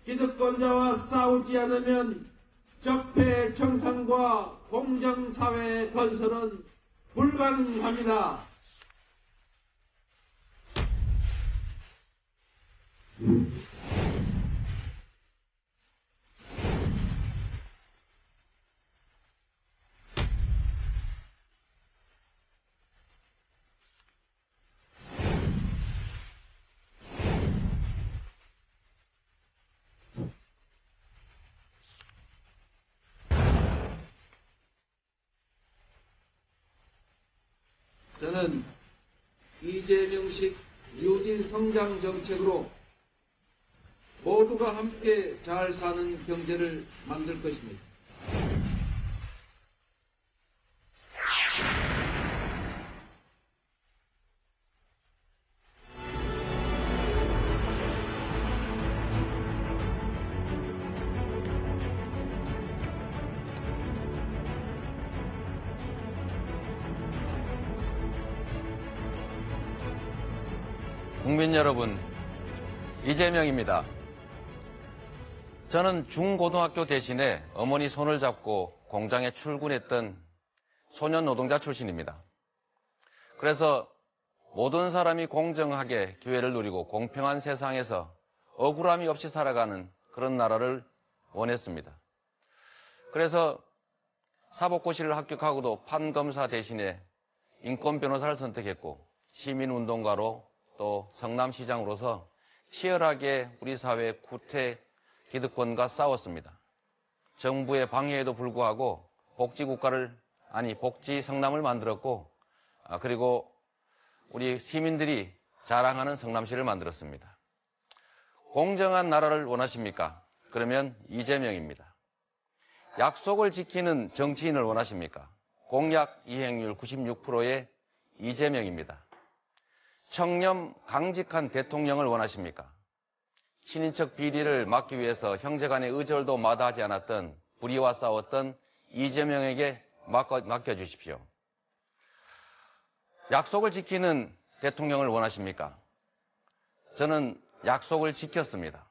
기득권자와 싸우지 않으면 적폐 청산과 공정사회 건설은 불가능합니다. 저는 이재명식 뉴딜 성장 정책으로 모두가 함께 잘 사는 경제를 만들 것입니다. 국민 여러분, 이재명입니다. 저는 중고등학교 대신에 어머니 손을 잡고 공장에 출근했던 소년 노동자 출신입니다. 그래서 모든 사람이 공정하게 기회를 누리고 공평한 세상에서 억울함이 없이 살아가는 그런 나라를 원했습니다. 그래서 사법고시를 합격하고도 판검사 대신에 인권변호사를 선택했고 시민운동가로 또 성남시장으로서 치열하게 우리 사회 구태 기득권과 싸웠습니다. 정부의 방해에도 불구하고 복지 성남을 만들었고, 그리고 우리 시민들이 자랑하는 성남시를 만들었습니다. 공정한 나라를 원하십니까? 그러면 이재명입니다. 약속을 지키는 정치인을 원하십니까? 공약 이행률 96%의 이재명입니다. 청렴 강직한 대통령을 원하십니까? 친인척 비리를 막기 위해서 형제간의 의절도 마다하지 않았던 불의와 싸웠던 이재명에게 맡겨주십시오. 약속을 지키는 대통령을 원하십니까? 저는 약속을 지켰습니다.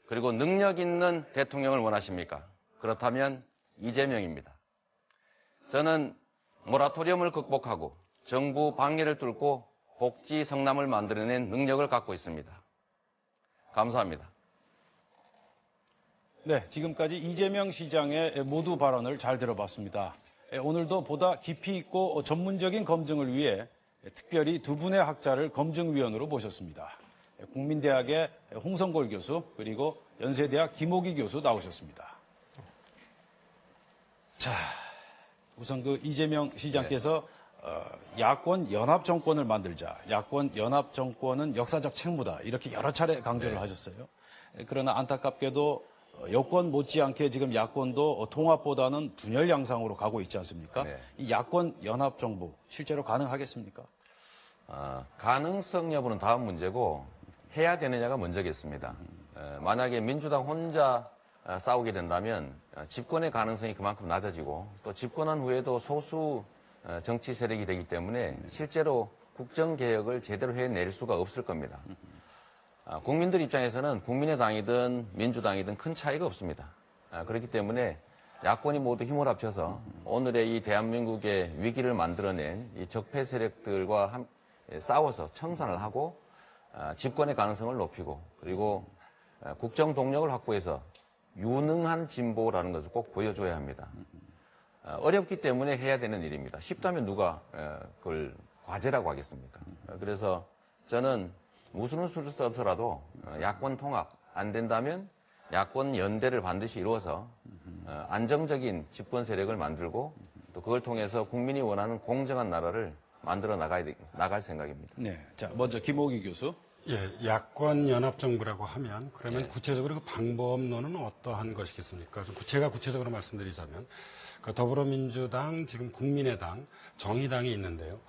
그리고 능력 있는 대통령을 원하십니까? 그렇다면 이재명입니다. 저는 모라토리엄을 극복하고 정부 방해를 뚫고 복지 성남을 만들어낸 능력을 갖고 있습니다. 감사합니다. 네, 지금까지 이재명 시장의 모두 발언을 잘 들어봤습니다. 오늘도 보다 깊이 있고 전문적인 검증을 위해 특별히 두 분의 학자를 검증위원으로 모셨습니다. 국민대학의 홍성골 교수 그리고 연세대학 김호기 교수 나오셨습니다. 자, 우선 그 이재명 시장께서 야권 연합 정권을 만들자. 야권 연합 정권은 역사적 책무다. 이렇게 여러 차례 강조를 하셨어요. 그러나 안타깝게도 여권 못지않게 지금 야권도 통합보다는 분열 양상으로 가고 있지 않습니까? 네. 이 야권 연합 정부 실제로 가능하겠습니까? 가능성 여부는 다음 문제고 해야 되느냐가 문제겠습니다. 만약에 민주당 혼자 싸우게 된다면 집권의 가능성이 그만큼 낮아지고 또 집권한 후에도 소수 정치 세력이 되기 때문에 실제로 국정개혁을 제대로 해낼 수가 없을 겁니다. 국민들 입장에서는 국민의당이든 민주당이든 큰 차이가 없습니다. 그렇기 때문에 야권이 모두 힘을 합쳐서 오늘의 이 대한민국의 위기를 만들어낸 이 적폐 세력들과 싸워서 청산을 하고 집권의 가능성을 높이고 그리고 국정 동력을 확보해서 유능한 진보라는 것을 꼭 보여줘야 합니다. 어렵기 때문에 해야 되는 일입니다. 쉽다면 누가 그걸 과제라고 하겠습니까? 그래서 저는 무슨 수를 써서라도 야권 통합 안 된다면 야권 연대를 반드시 이루어서 안정적인 집권 세력을 만들고 또 그걸 통해서 국민이 원하는 공정한 나라를 만들어 나갈 생각입니다. 네, 자 먼저 김호기 교수. 예, 야권 연합정부라고 하면 그러면 예. 구체적으로 그 방법론은 어떠한 것이겠습니까? 좀 구체적으로 말씀드리자면 그 더불어민주당, 지금 국민의당, 정의당이 있는데요.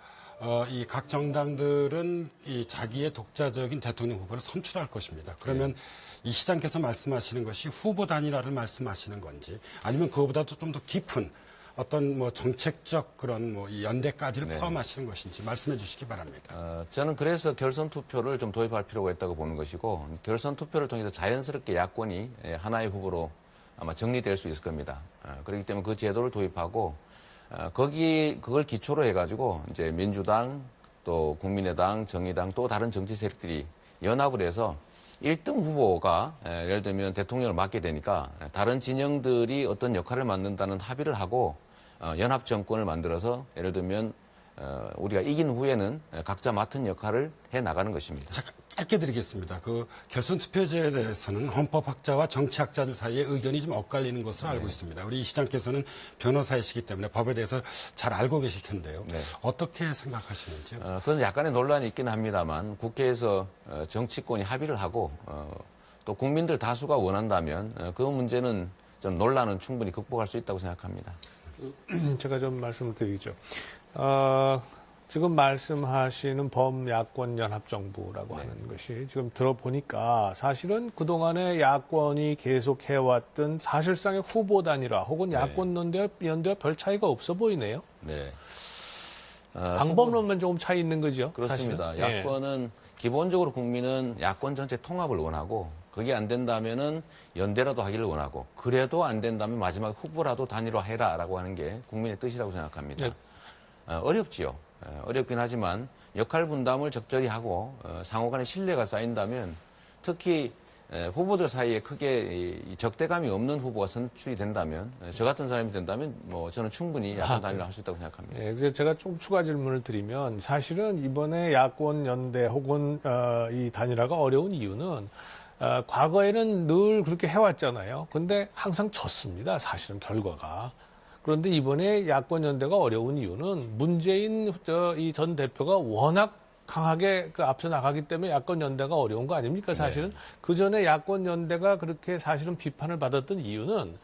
이 각 정당들은 이 자기의 독자적인 대통령 후보를 선출할 것입니다. 그러면 이 시장께서 말씀하시는 것이 후보 단일화를 말씀하시는 건지 아니면 그거보다도 좀 더 깊은 어떤 뭐 정책적 그런 뭐 이 연대까지를 네. 포함하시는 것인지 말씀해 주시기 바랍니다. 저는 그래서 결선 투표를 좀 도입할 필요가 있다고 보는 것이고 결선 투표를 통해서 자연스럽게 야권이 하나의 후보로 아마 정리될 수 있을 겁니다. 그렇기 때문에 그 제도를 도입하고 그걸 기초로 해가지고 이제 민주당 또 국민의당, 정의당 또 다른 정치 세력들이 연합을 해서 1등 후보가 예를 들면 대통령을 맡게 되니까 다른 진영들이 어떤 역할을 맡는다는 합의를 하고 연합 정권을 만들어서 예를 들면 우리가 이긴 후에는 각자 맡은 역할을 해 나가는 것입니다. 잠깐 짧게 드리겠습니다. 그 결선 투표제에 대해서는 헌법학자와 정치학자들 사이에 의견이 좀 엇갈리는 것으로 알고 있습니다. 우리 이 시장께서는 변호사이시기 때문에 법에 대해서 잘 알고 계실 텐데요. 네. 어떻게 생각하시는지요? 그건 약간의 논란이 있기는 합니다만 국회에서 정치권이 합의를 하고 또 국민들 다수가 원한다면 그 문제는 좀 논란은 충분히 극복할 수 있다고 생각합니다. 제가 좀 말씀을 드리죠. 지금 말씀하시는 범야권 연합정부라고 하는 것이 지금 들어보니까 사실은 그동안에 야권이 계속 해왔던 사실상의 후보 단일화 혹은 야권 연대와 별 차이가 없어 보이네요. 네. 방법론만 조금 차이 있는 거죠. 그렇습니다. 사실은. 예. 야권은 기본적으로 국민은 야권 전체 통합을 원하고 그게 안 된다면은 연대라도 하기를 원하고 그래도 안 된다면 마지막 후보라도 단일화해라라고 하는 게 국민의 뜻이라고 생각합니다. 네. 어렵지요. 어렵긴 하지만 역할 분담을 적절히 하고 상호 간의 신뢰가 쌓인다면 특히 후보들 사이에 크게 이 적대감이 없는 후보가 선출이 된다면 저 같은 사람이 된다면 뭐 저는 충분히 야권 단일화 할 수 있다고 생각합니다. 네, 그래서 제가 좀 추가 질문을 드리면 사실은 이번에 야권 연대 혹은 이 단일화가 어려운 이유는 과거에는 늘 그렇게 해왔잖아요. 근데 항상 졌습니다. 사실은 결과가. 그런데 이번에 야권 연대가 어려운 이유는 문재인 이 전 대표가 워낙 강하게 앞서 나가기 때문에 야권 연대가 어려운 거 아닙니까? 사실은 그 전에 야권 연대가 그렇게 사실은 비판을 받았던 이유는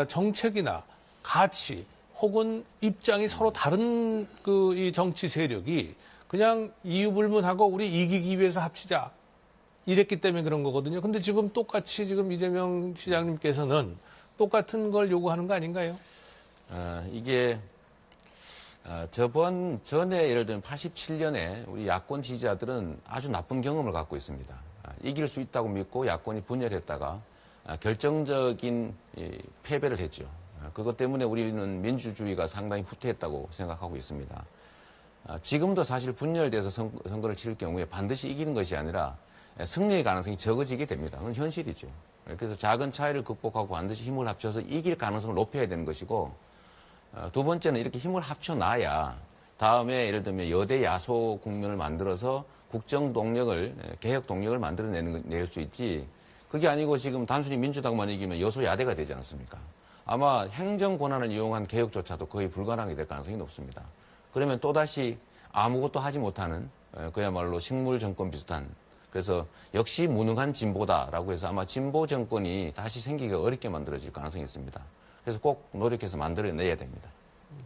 정책이나 가치 혹은 입장이 서로 다른 이 정치 세력이 그냥 이유불문하고 우리 이기기 위해서 합치자 이랬기 때문에 그런 거거든요. 근데 지금 똑같이 지금 이재명 시장님께서는 똑같은 걸 요구하는 거 아닌가요? 이게 전에 예를 들면 87년에 우리 야권 지지자들은 아주 나쁜 경험을 갖고 있습니다. 이길 수 있다고 믿고 야권이 분열했다가 결정적인 패배를 했죠. 그것 때문에 우리는 민주주의가 상당히 후퇴했다고 생각하고 있습니다. 지금도 사실 분열돼서 선거를 치를 경우에 반드시 이기는 것이 아니라 승리의 가능성이 적어지게 됩니다. 그건 현실이죠. 그래서 작은 차이를 극복하고 반드시 힘을 합쳐서 이길 가능성을 높여야 되는 것이고 두 번째는 이렇게 힘을 합쳐놔야 다음에 예를 들면 여대 야소 국면을 만들어서 국정 동력을 개혁 동력을 만들어낼 수 있지 그게 아니고 지금 단순히 민주당만 이기면 여소 야대가 되지 않습니까? 아마 행정 권한을 이용한 개혁조차도 거의 불가능하게 될 가능성이 높습니다. 그러면 또다시 아무것도 하지 못하는 그야말로 식물 정권 비슷한 그래서 역시 무능한 진보다라고 해서 아마 진보 정권이 다시 생기기가 어렵게 만들어질 가능성이 있습니다. 그래서 꼭 노력해서 만들어내야 됩니다.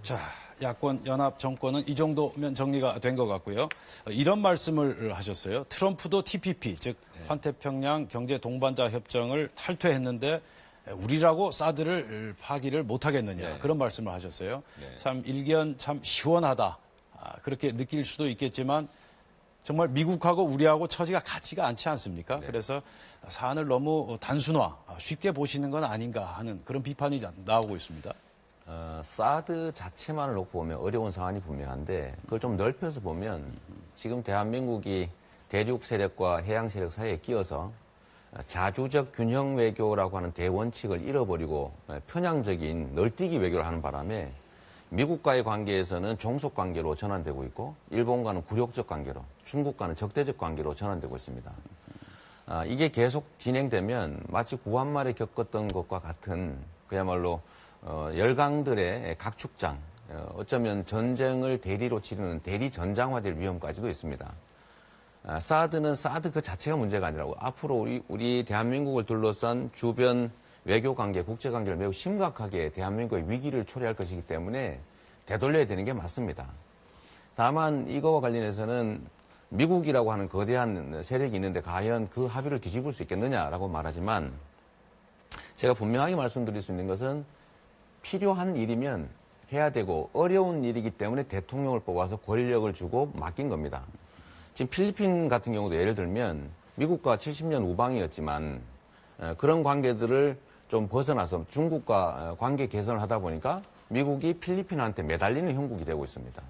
자, 야권 연합 정권은 이 정도면 정리가 된 것 같고요. 이런 말씀을 하셨어요. 트럼프도 TPP, 즉 환태평양 경제 동반자 협정을 탈퇴했는데 우리라고 사드를 파기를 못하겠느냐 네. 그런 말씀을 하셨어요. 네. 참 일견 참 시원하다 그렇게 느낄 수도 있겠지만 정말 미국하고 우리하고 처지가 같지가 않지 않습니까? 네. 그래서 사안을 너무 단순화, 쉽게 보시는 건 아닌가 하는 그런 비판이 나오고 있습니다. 사드 자체만을 놓고 보면 어려운 상황이 분명한데 그걸 좀 넓혀서 보면 지금 대한민국이 대륙 세력과 해양 세력 사이에 끼어서 자주적 균형 외교라고 하는 대원칙을 잃어버리고 편향적인 널뛰기 외교를 하는 바람에 미국과의 관계에서는 종속 관계로 전환되고 있고 일본과는 굴욕적 관계로 중국과는 적대적 관계로 전환되고 있습니다. 이게 계속 진행되면 마치 구한말에 겪었던 것과 같은 그야말로 열강들의 각축장 어쩌면 전쟁을 대리로 치르는 대리 전장화될 위험까지도 있습니다. 사드는 사드 그 자체가 문제가 아니라고 앞으로 우리 대한민국을 둘러싼 주변 외교관계, 국제관계를 매우 심각하게 대한민국의 위기를 초래할 것이기 때문에 되돌려야 되는 게 맞습니다. 다만 이거와 관련해서는 미국이라고 하는 거대한 세력이 있는데 과연 그 합의를 뒤집을 수 있겠느냐라고 말하지만 제가 분명하게 말씀드릴 수 있는 것은 필요한 일이면 해야 되고 어려운 일이기 때문에 대통령을 뽑아서 권력을 주고 맡긴 겁니다. 지금 필리핀 같은 경우도 예를 들면 미국과 70년 우방이었지만 그런 관계들을 좀 벗어나서 중국과 관계 개선을 하다 보니까 미국이 필리핀한테 매달리는 형국이 되고 있습니다.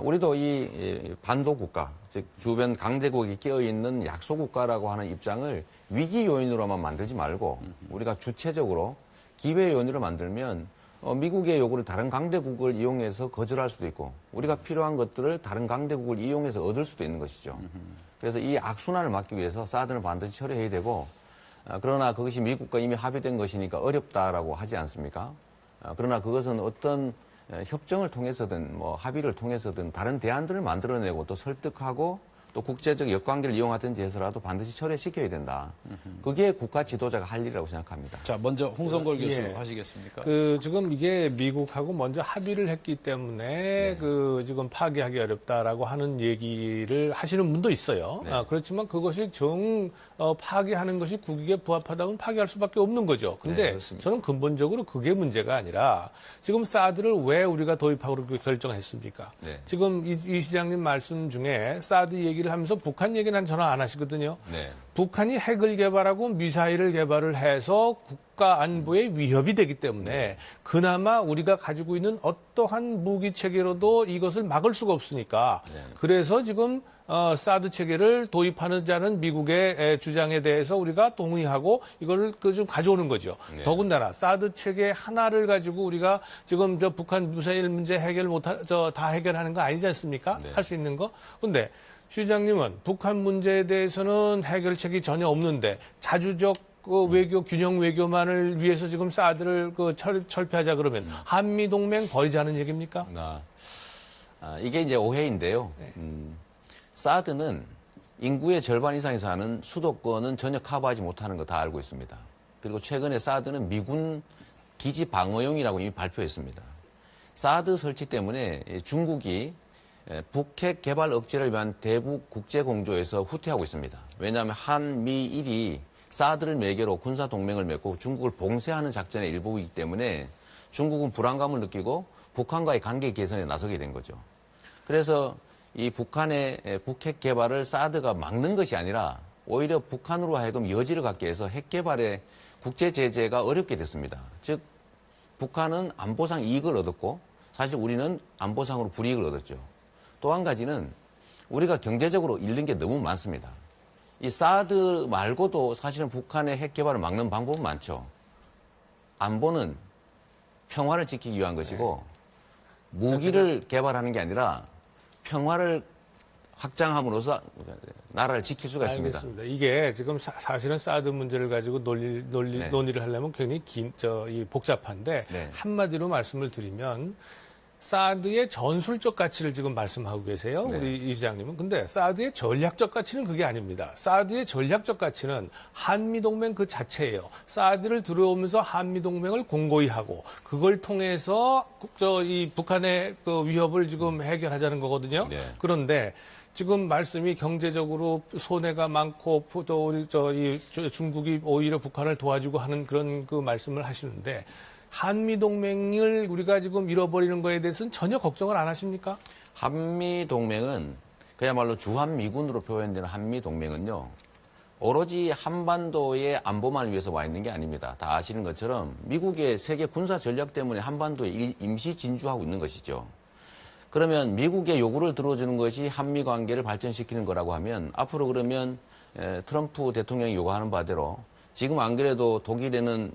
우리도 이 반도 국가, 즉 주변 강대국이 끼어있는 약소 국가라고 하는 입장을 위기 요인으로만 만들지 말고 우리가 주체적으로 기회 요인으로 만들면 미국의 요구를 다른 강대국을 이용해서 거절할 수도 있고 우리가 필요한 것들을 다른 강대국을 이용해서 얻을 수도 있는 것이죠. 그래서 이 악순환을 막기 위해서 사드는 반드시 처리해야 되고 그러나 그것이 미국과 이미 합의된 것이니까 어렵다라고 하지 않습니까? 그러나 그것은 어떤 협정을 통해서든 뭐 합의를 통해서든 다른 대안들을 만들어내고 또 설득하고 또 국제적 역관계를 이용하든지 해서라도 반드시 처리시켜야 된다. 그게 국가 지도자가 할 일이라고 생각합니다. 자, 먼저 홍성걸 교수 하시겠습니까? 지금 이게 미국하고 먼저 합의를 했기 때문에 지금 파기하기 어렵다라고 하는 얘기를 하시는 분도 있어요. 네. 그렇지만 그것이 파기하는 것이 국익에 부합하다면 파기할 수밖에 없는 거죠. 근데 그렇습니다. 저는 근본적으로 그게 문제가 아니라 지금 사드를 왜 우리가 도입하고 결정했습니까? 네. 지금 이 시장님 말씀 중에 사드 얘기를 하면서 북한 얘기는 전혀 안 하시거든요. 네. 북한이 핵을 개발하고 미사일을 개발을 해서 국가 안보에 위협이 되기 때문에 그나마 우리가 가지고 있는 어떠한 무기 체계로도 이것을 막을 수가 없으니까 그래서 지금 사드 체계를 도입하자는 미국의 주장에 대해서 우리가 동의하고 이걸 좀 가져오는 거죠. 네. 더군다나 사드 체계 하나를 가지고 우리가 지금 북한 미사일 문제 해결 다 해결하는 거 아니지 않습니까? 네. 할 수 있는 거. 근데 시장님은 북한 문제에 대해서는 해결책이 전혀 없는데 자주적 균형 외교만을 위해서 지금 사드를 철폐하자 그러면 한미 동맹 버리자는 얘기입니까? 이게 이제 오해인데요. 사드는 인구의 절반 이상이 사는 수도권은 전혀 커버하지 못하는 거 다 알고 있습니다. 그리고 최근에 사드는 미군 기지 방어용이라고 이미 발표했습니다. 사드 설치 때문에 중국이 북핵 개발 억제를 위한 대북 국제공조에서 후퇴하고 있습니다. 왜냐하면 한미일이 사드를 매개로 군사 동맹을 맺고 중국을 봉쇄하는 작전의 일부이기 때문에 중국은 불안감을 느끼고 북한과의 관계 개선에 나서게 된 거죠. 그래서 이 북한의 북핵 개발을 사드가 막는 것이 아니라 오히려 북한으로 하여금 여지를 갖게 해서 핵 개발에 국제 제재가 어렵게 됐습니다. 즉 북한은 안보상 이익을 얻었고 사실 우리는 안보상으로 불이익을 얻었죠. 또 한 가지는 우리가 경제적으로 잃는 게 너무 많습니다. 이 사드 말고도 사실은 북한의 핵 개발을 막는 방법은 많죠. 안보는 평화를 지키기 위한 것이고 무기를 개발하는 게 아니라 평화를 확장함으로써 나라를 지킬 수가 있습니다. 알겠습니다. 이게 지금 사실은 사드 문제를 가지고 논의를 하려면 굉장히 복잡한데 네. 한마디로 말씀을 드리면 사드의 전술적 가치를 지금 말씀하고 계세요. 네. 우리 이 시장님은. 근데 사드의 전략적 가치는 그게 아닙니다. 사드의 전략적 가치는 한미동맹 그 자체예요. 사드를 들어오면서 한미동맹을 공고히 하고 그걸 통해서 이 북한의 그 위협을 지금 해결하자는 거거든요. 네. 그런데 지금 말씀이 경제적으로 손해가 많고 또 우리 중국이 오히려 북한을 도와주고 하는 그런 그 말씀을 하시는데 한미동맹을 우리가 지금 잃어버리는 거에 대해서는 전혀 걱정을 안 하십니까? 한미동맹은 그야말로 주한미군으로 표현되는 한미동맹은요. 오로지 한반도의 안보만을 위해서 와 있는 게 아닙니다. 다 아시는 것처럼 미국의 세계 군사 전략 때문에 한반도에 임시 진주하고 있는 것이죠. 그러면 미국의 요구를 들어주는 것이 한미 관계를 발전시키는 거라고 하면 앞으로 그러면 트럼프 대통령이 요구하는 바대로 지금 안 그래도 독일은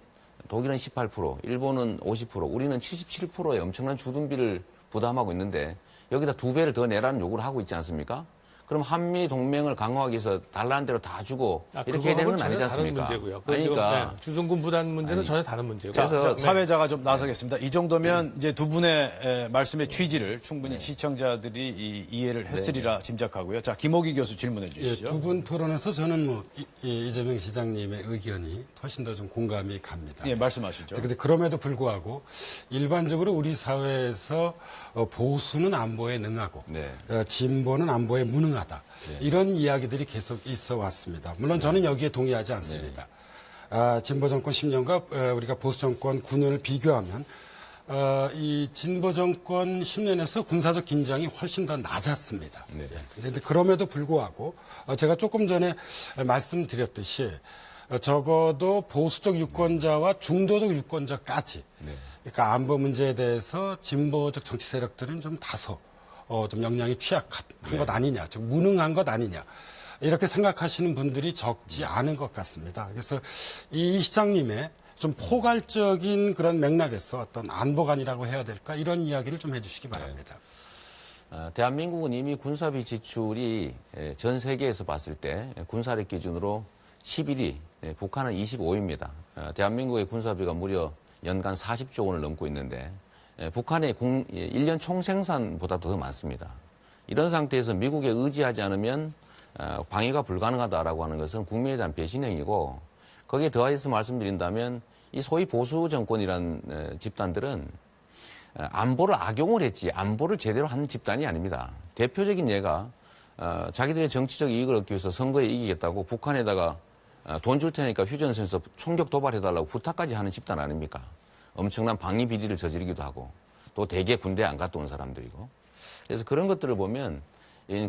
18%, 일본은 50%, 우리는 77%의 엄청난 주둔비를 부담하고 있는데 여기다 2배를 더 내라는 요구를 하고 있지 않습니까? 그럼 한미 동맹을 강화하기 위해서 달라는 대로 다 주고 이렇게 해야 되는 건 아니지 않습니까? 다른 문제고요. 그러니까 주둔군 부담 문제는 전혀 다른 문제고요. 그래서 사회자가 좀 나서겠습니다. 이 정도면 이제 두 분의 말씀의 취지를 충분히 시청자들이 이해를 했으리라 짐작하고요. 자, 김호기 교수 질문해 주시죠. 두 분 토론에서 저는 이재명 시장님의 의견이 훨씬 더 좀 공감이 갑니다. 예, 말씀하시죠. 근데 그럼에도 불구하고 일반적으로 우리 사회에서 보수는 안보에 능하고 네. 진보는 안보에 무능하다. 이런 이야기들이 계속 있어 왔습니다. 물론 저는 여기에 동의하지 않습니다. 진보 정권 10년과 우리가 보수 정권 9년을 비교하면 이 진보 정권 10년에서 군사적 긴장이 훨씬 더 낮았습니다. 네. 그런데 그럼에도 불구하고 제가 조금 전에 말씀드렸듯이 적어도 보수적 유권자와 중도적 유권자까지 네. 그러니까 안보 문제에 대해서 진보적 정치 세력들은 좀 다소 좀 역량이 취약한 것 아니냐, 좀 무능한 것 아니냐. 이렇게 생각하시는 분들이 적지 않은 것 같습니다. 그래서 이 시장님의 좀 포괄적인 그런 맥락에서 어떤 안보관이라고 해야 될까 이런 이야기를 좀 해주시기 바랍니다. 대한민국은 이미 군사비 지출이 전 세계에서 봤을 때 군사력 기준으로 11위, 북한은 25위입니다. 대한민국의 군사비가 무려 연간 40조 원을 넘고 있는데 북한의 1년 총생산보다도 더 많습니다. 이런 상태에서 미국에 의지하지 않으면 방위가 불가능하다라고 하는 것은 국민에 대한 배신행위고 거기에 더해서 말씀드린다면 이 소위 보수 정권이란 집단들은 안보를 악용을 했지 안보를 제대로 한 집단이 아닙니다. 대표적인 예가 자기들의 정치적 이익을 얻기 위해서 선거에 이기겠다고 북한에다가 돈 줄 테니까 휴전선에서 총격 도발해달라고 부탁까지 하는 집단 아닙니까? 엄청난 방위 비리를 저지르기도 하고 또 대개 군대에 안 갔다 온 사람들이고 그래서 그런 것들을 보면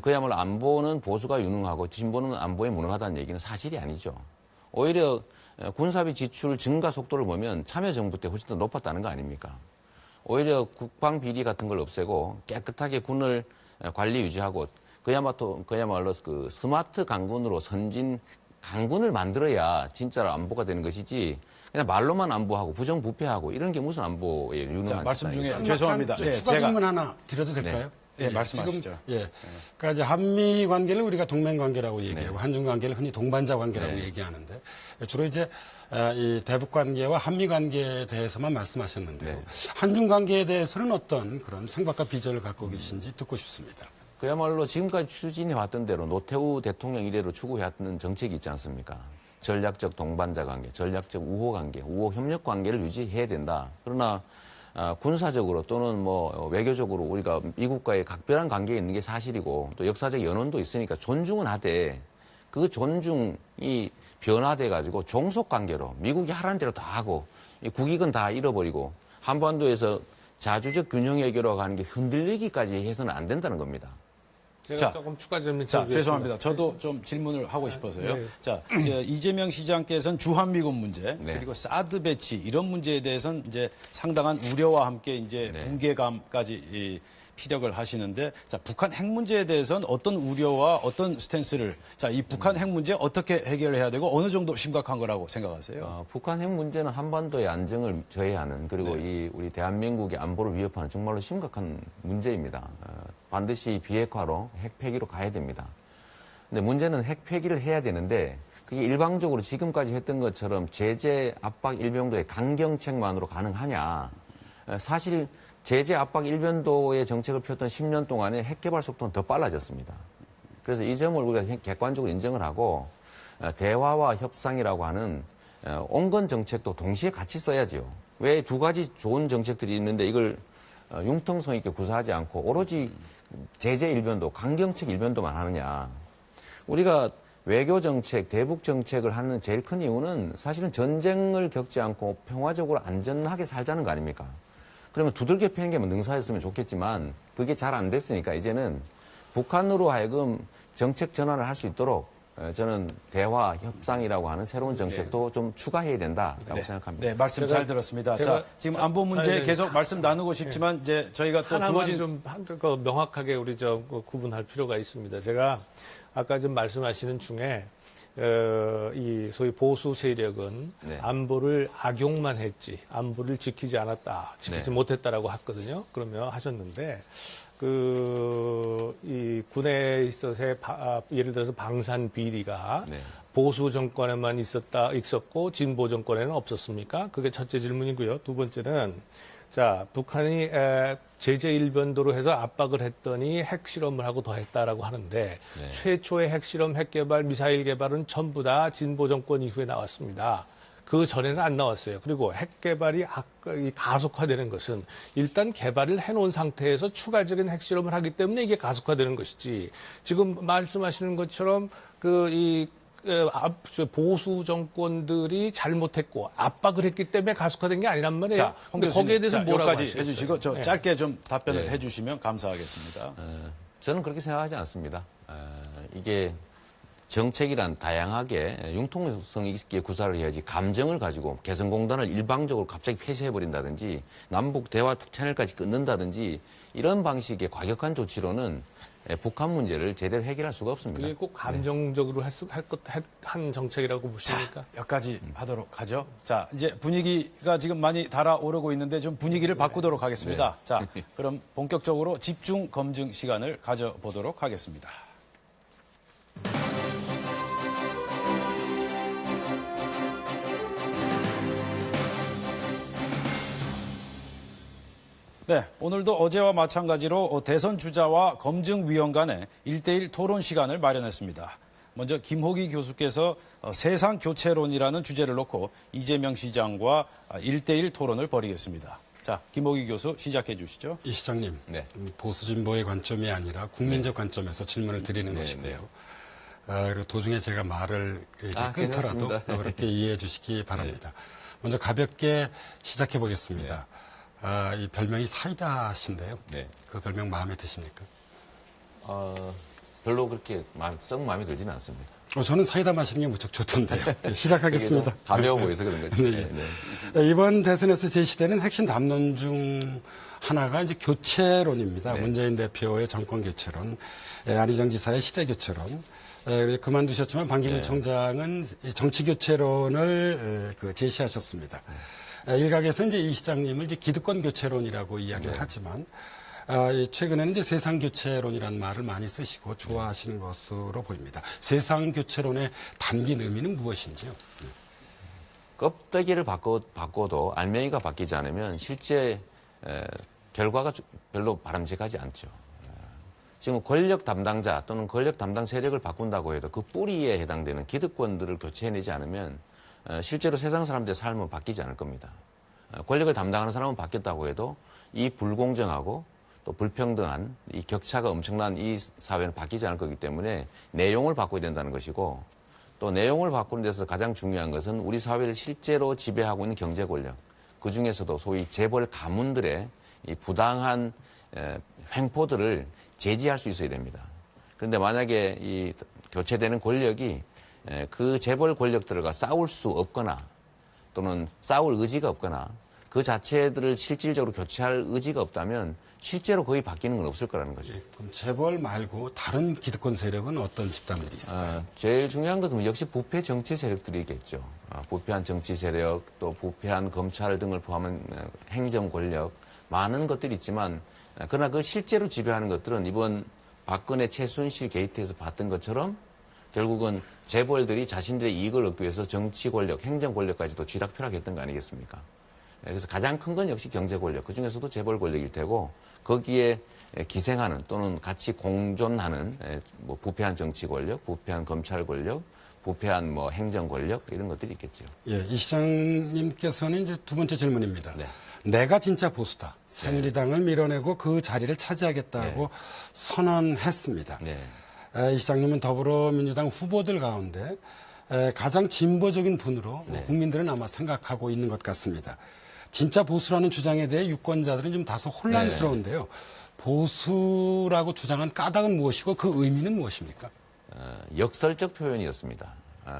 그야말로 안보는 보수가 유능하고 진보는 안보에 무능하다는 얘기는 사실이 아니죠. 오히려 군사비 지출 증가 속도를 보면 참여정부 때 훨씬 더 높았다는 거 아닙니까? 오히려 국방 비리 같은 걸 없애고 깨끗하게 군을 관리 유지하고 그야말로 그 스마트 강군으로 선진 강군을 만들어야 진짜로 안보가 되는 것이지 그냥 말로만 안보하고 부정부패하고 이런 게 무슨 안보에 유능한 말씀 중에 집단이겠어요. 죄송합니다. 추가 질문 하나 드려도 될까요? 네, 말씀하시죠. 지금, 그러니까 이제 한미 관계를 우리가 동맹 관계라고 얘기하고 한중 관계를 흔히 동반자 관계라고 얘기하는데 주로 이제 이 대북 관계와 한미 관계에 대해서만 말씀하셨는데요. 한중 관계에 대해서는 어떤 그런 생각과 비전을 갖고 계신지 듣고 싶습니다. 그야말로 지금까지 추진해 왔던 대로 노태우 대통령 이래로 추구해왔던 정책이 있지 않습니까? 전략적 동반자 관계, 전략적 우호 관계, 우호 협력 관계를 유지해야 된다. 그러나 군사적으로 또는 뭐 외교적으로 우리가 미국과의 각별한 관계에 있는 게 사실이고 또 역사적 연원도 있으니까 존중은 하되 그 존중이 변화돼 가지고 종속 관계로 미국이 하라는 대로 다 하고 국익은 다 잃어버리고 한반도에서 자주적 균형 외교로 가는 게 흔들리기까지 해서는 안 된다는 겁니다. 제가 조금 추가 질문 죄송합니다. 저도 좀 질문을 하고 싶어서요. 네. 자, 이재명 시장께서는 주한미군 문제 네. 그리고 사드 배치 이런 문제에 대해서는 이제 상당한 우려와 함께 이제 붕괴감까지 피력을 하시는데 자, 북한 핵 문제에 대해서는 어떤 우려와 어떤 스탠스를 자, 이 북한 핵 문제 어떻게 해결해야 되고 어느 정도 심각한 거라고 생각하세요? 북한 핵 문제는 한반도의 안정을 저해하는 그리고 이 우리 대한민국의 안보를 위협하는 정말로 심각한 문제입니다. 반드시 비핵화로 핵 폐기로 가야 됩니다. 근데 문제는 핵 폐기를 해야 되는데 그게 일방적으로 지금까지 했던 것처럼 제재 압박 일변도의 강경책만으로 가능하냐? 사실 제재 압박 일변도의 정책을 폈던 10년 동안에 핵 개발 속도는 더 빨라졌습니다. 그래서 이 점을 우리가 객관적으로 인정을 하고 대화와 협상이라고 하는 온건 정책도 동시에 같이 써야죠. 왜 두 가지 좋은 정책들이 있는데 이걸 융통성 있게 구사하지 않고 오로지 제재 일변도, 강경책 일변도만 하느냐. 우리가 외교 정책, 대북 정책을 하는 제일 큰 이유는 사실은 전쟁을 겪지 않고 평화적으로 안전하게 살자는 거 아닙니까? 그러면 두들겨 패는 게 능사였으면 좋겠지만 그게 잘 안 됐으니까 이제는 북한으로 하여금 정책 전환을 할 수 있도록 저는 대화, 협상이라고 하는 새로운 정책도 좀 추가해야 된다라고 생각합니다. 네, 말씀 잘 들었습니다. 자, 지금 안보 문제 계속 말씀 나누고 싶지만 이제 저희가 또 하나만 주어진 좀 명확하게 우리 구분할 필요가 있습니다. 제가 아까 좀 말씀하시는 중에 이 소위 보수 세력은 안보를 악용만 했지 안보를 지키지 않았다, 지키지 못했다라고 했거든요. 그러면 하셨는데 이 군에 있어서의 예를 들어서 방산 비리가 보수 정권에만 있었고 진보 정권에는 없었습니까? 그게 첫째 질문이고요. 두 번째는 자, 북한이 제재 일변도로 해서 압박을 했더니 핵실험을 하고 더 했다라고 하는데 최초의 핵실험, 핵개발, 미사일 개발은 전부 다 진보 정권 이후에 나왔습니다. 그 전에는 안 나왔어요. 그리고 핵개발이 가속화되는 것은 일단 개발을 해놓은 상태에서 추가적인 핵실험을 하기 때문에 이게 가속화되는 것이지 지금 말씀하시는 것처럼 보수 정권들이 잘못했고 압박을 했기 때문에 가속화된 게 아니란 말이에요. 자, 홍 근데 교수님, 거기에 대해서 자, 뭐라고 여기까지 하시겠어요? 해주시고 저 네. 짧게 좀 답변을 네. 해주시면 감사하겠습니다. 저는 그렇게 생각하지 않습니다. 이게 정책이란 다양하게 융통성 있게 구사를 해야지 감정을 가지고 개성공단을 일방적으로 갑자기 폐쇄해버린다든지 남북 대화 채널까지 끊는다든지 이런 방식의 과격한 조치로는 북한 문제를 제대로 해결할 수가 없습니다. 그게 꼭 감정적으로 한 정책이라고 보십니까? 여기까지 하도록 하죠. 자, 이제 분위기가 지금 많이 달아오르고 있는데 좀 분위기를 바꾸도록 하겠습니다. 자, 그럼 본격적으로 집중 검증 시간을 가져보도록 하겠습니다. 네, 오늘도 어제와 마찬가지로 대선 주자와 검증위원 간의 1대1 토론 시간을 마련했습니다. 먼저 김호기 교수께서 세상 교체론이라는 주제를 놓고 이재명 시장과 1대1 토론을 벌이겠습니다. 자, 김호기 교수 시작해 주시죠. 이 시장님, 네. 보수 진보의 관점이 아니라 국민적 관점에서 질문을 드리는 네, 것이고요. 그리고 도중에 제가 말을 이렇게 끊더라도 괜찮습니다. 또 그렇게 이해해 주시기 바랍니다. 먼저 가볍게 시작해 보겠습니다. 이 별명이 사이다신데요. 네. 그 별명 마음에 드십니까? 별로 그렇게 썩 마음에 들지는 않습니다. 저는 사이다 마시는 게 무척 좋던데요. 네, 시작하겠습니다. 가벼워 보여서 그런 거죠. 네. 이번 대선에서 제시되는 핵심 담론 중 하나가 이제 교체론입니다. 네. 문재인 대표의 정권 교체론, 안희정 지사의 시대 교체론. 그만두셨지만 반기문 총장은 이 정치 교체론을 제시하셨습니다. 일각에서 이제 이 시장님을 이제 기득권 교체론이라고 이야기를 하지만 최근에는 이제 세상 교체론이라는 말을 많이 쓰시고 좋아하시는 것으로 보입니다. 세상 교체론의 담긴 의미는 무엇인지요? 껍데기를 바꿔도 알맹이가 바뀌지 않으면 실제 결과가 별로 바람직하지 않죠. 지금 권력 담당자 또는 권력 담당 세력을 바꾼다고 해도 그 뿌리에 해당되는 기득권들을 교체해내지 않으면 실제로 세상 사람들의 삶은 바뀌지 않을 겁니다. 권력을 담당하는 사람은 바뀌었다고 해도 이 불공정하고 또 불평등한 이 격차가 엄청난 이 사회는 바뀌지 않을 거기 때문에 내용을 바꿔야 된다는 것이고 또 내용을 바꾸는 데서 가장 중요한 것은 우리 사회를 실제로 지배하고 있는 경제 권력, 그 중에서도 소위 재벌 가문들의 이 부당한 횡포들을 제지할 수 있어야 됩니다. 그런데 만약에 이 교체되는 권력이 그 재벌 권력들과 싸울 수 없거나 또는 싸울 의지가 없거나 그 자체들을 실질적으로 교체할 의지가 없다면 실제로 거의 바뀌는 건 없을 거라는 거죠. 그럼 재벌 말고 다른 기득권 세력은 어떤 집단들이 있을까요? 제일 중요한 것은 역시 부패 정치 세력들이겠죠. 부패한 정치 세력, 또 부패한 검찰 등을 포함한 행정 권력, 많은 것들이 있지만 그러나 그 실제로 지배하는 것들은 이번 박근혜 최순실 게이트에서 봤던 것처럼 결국은 재벌들이 자신들의 이익을 얻기 위해서 정치 권력, 행정 권력까지도 쥐락펴락했던 거 아니겠습니까? 그래서 가장 큰 건 역시 경제 권력, 그 중에서도 재벌 권력일 테고 거기에 기생하는 또는 같이 공존하는 뭐 부패한 정치 권력, 부패한 검찰 권력, 부패한 뭐 행정 권력 이런 것들이 있겠죠. 예, 이 시장님께서는 이제 두 번째 질문입니다. 네. 내가 진짜 보수다. 새누리당을 밀어내고 그 자리를 차지하겠다고 선언했습니다. 네. 이 시장님은 더불어민주당 후보들 가운데 가장 진보적인 분으로 국민들은 아마 생각하고 있는 것 같습니다. 진짜 보수라는 주장에 대해 유권자들은 좀 다소 혼란스러운데요. 보수라고 주장한 까닭은 무엇이고 그 의미는 무엇입니까? 역설적 표현이었습니다.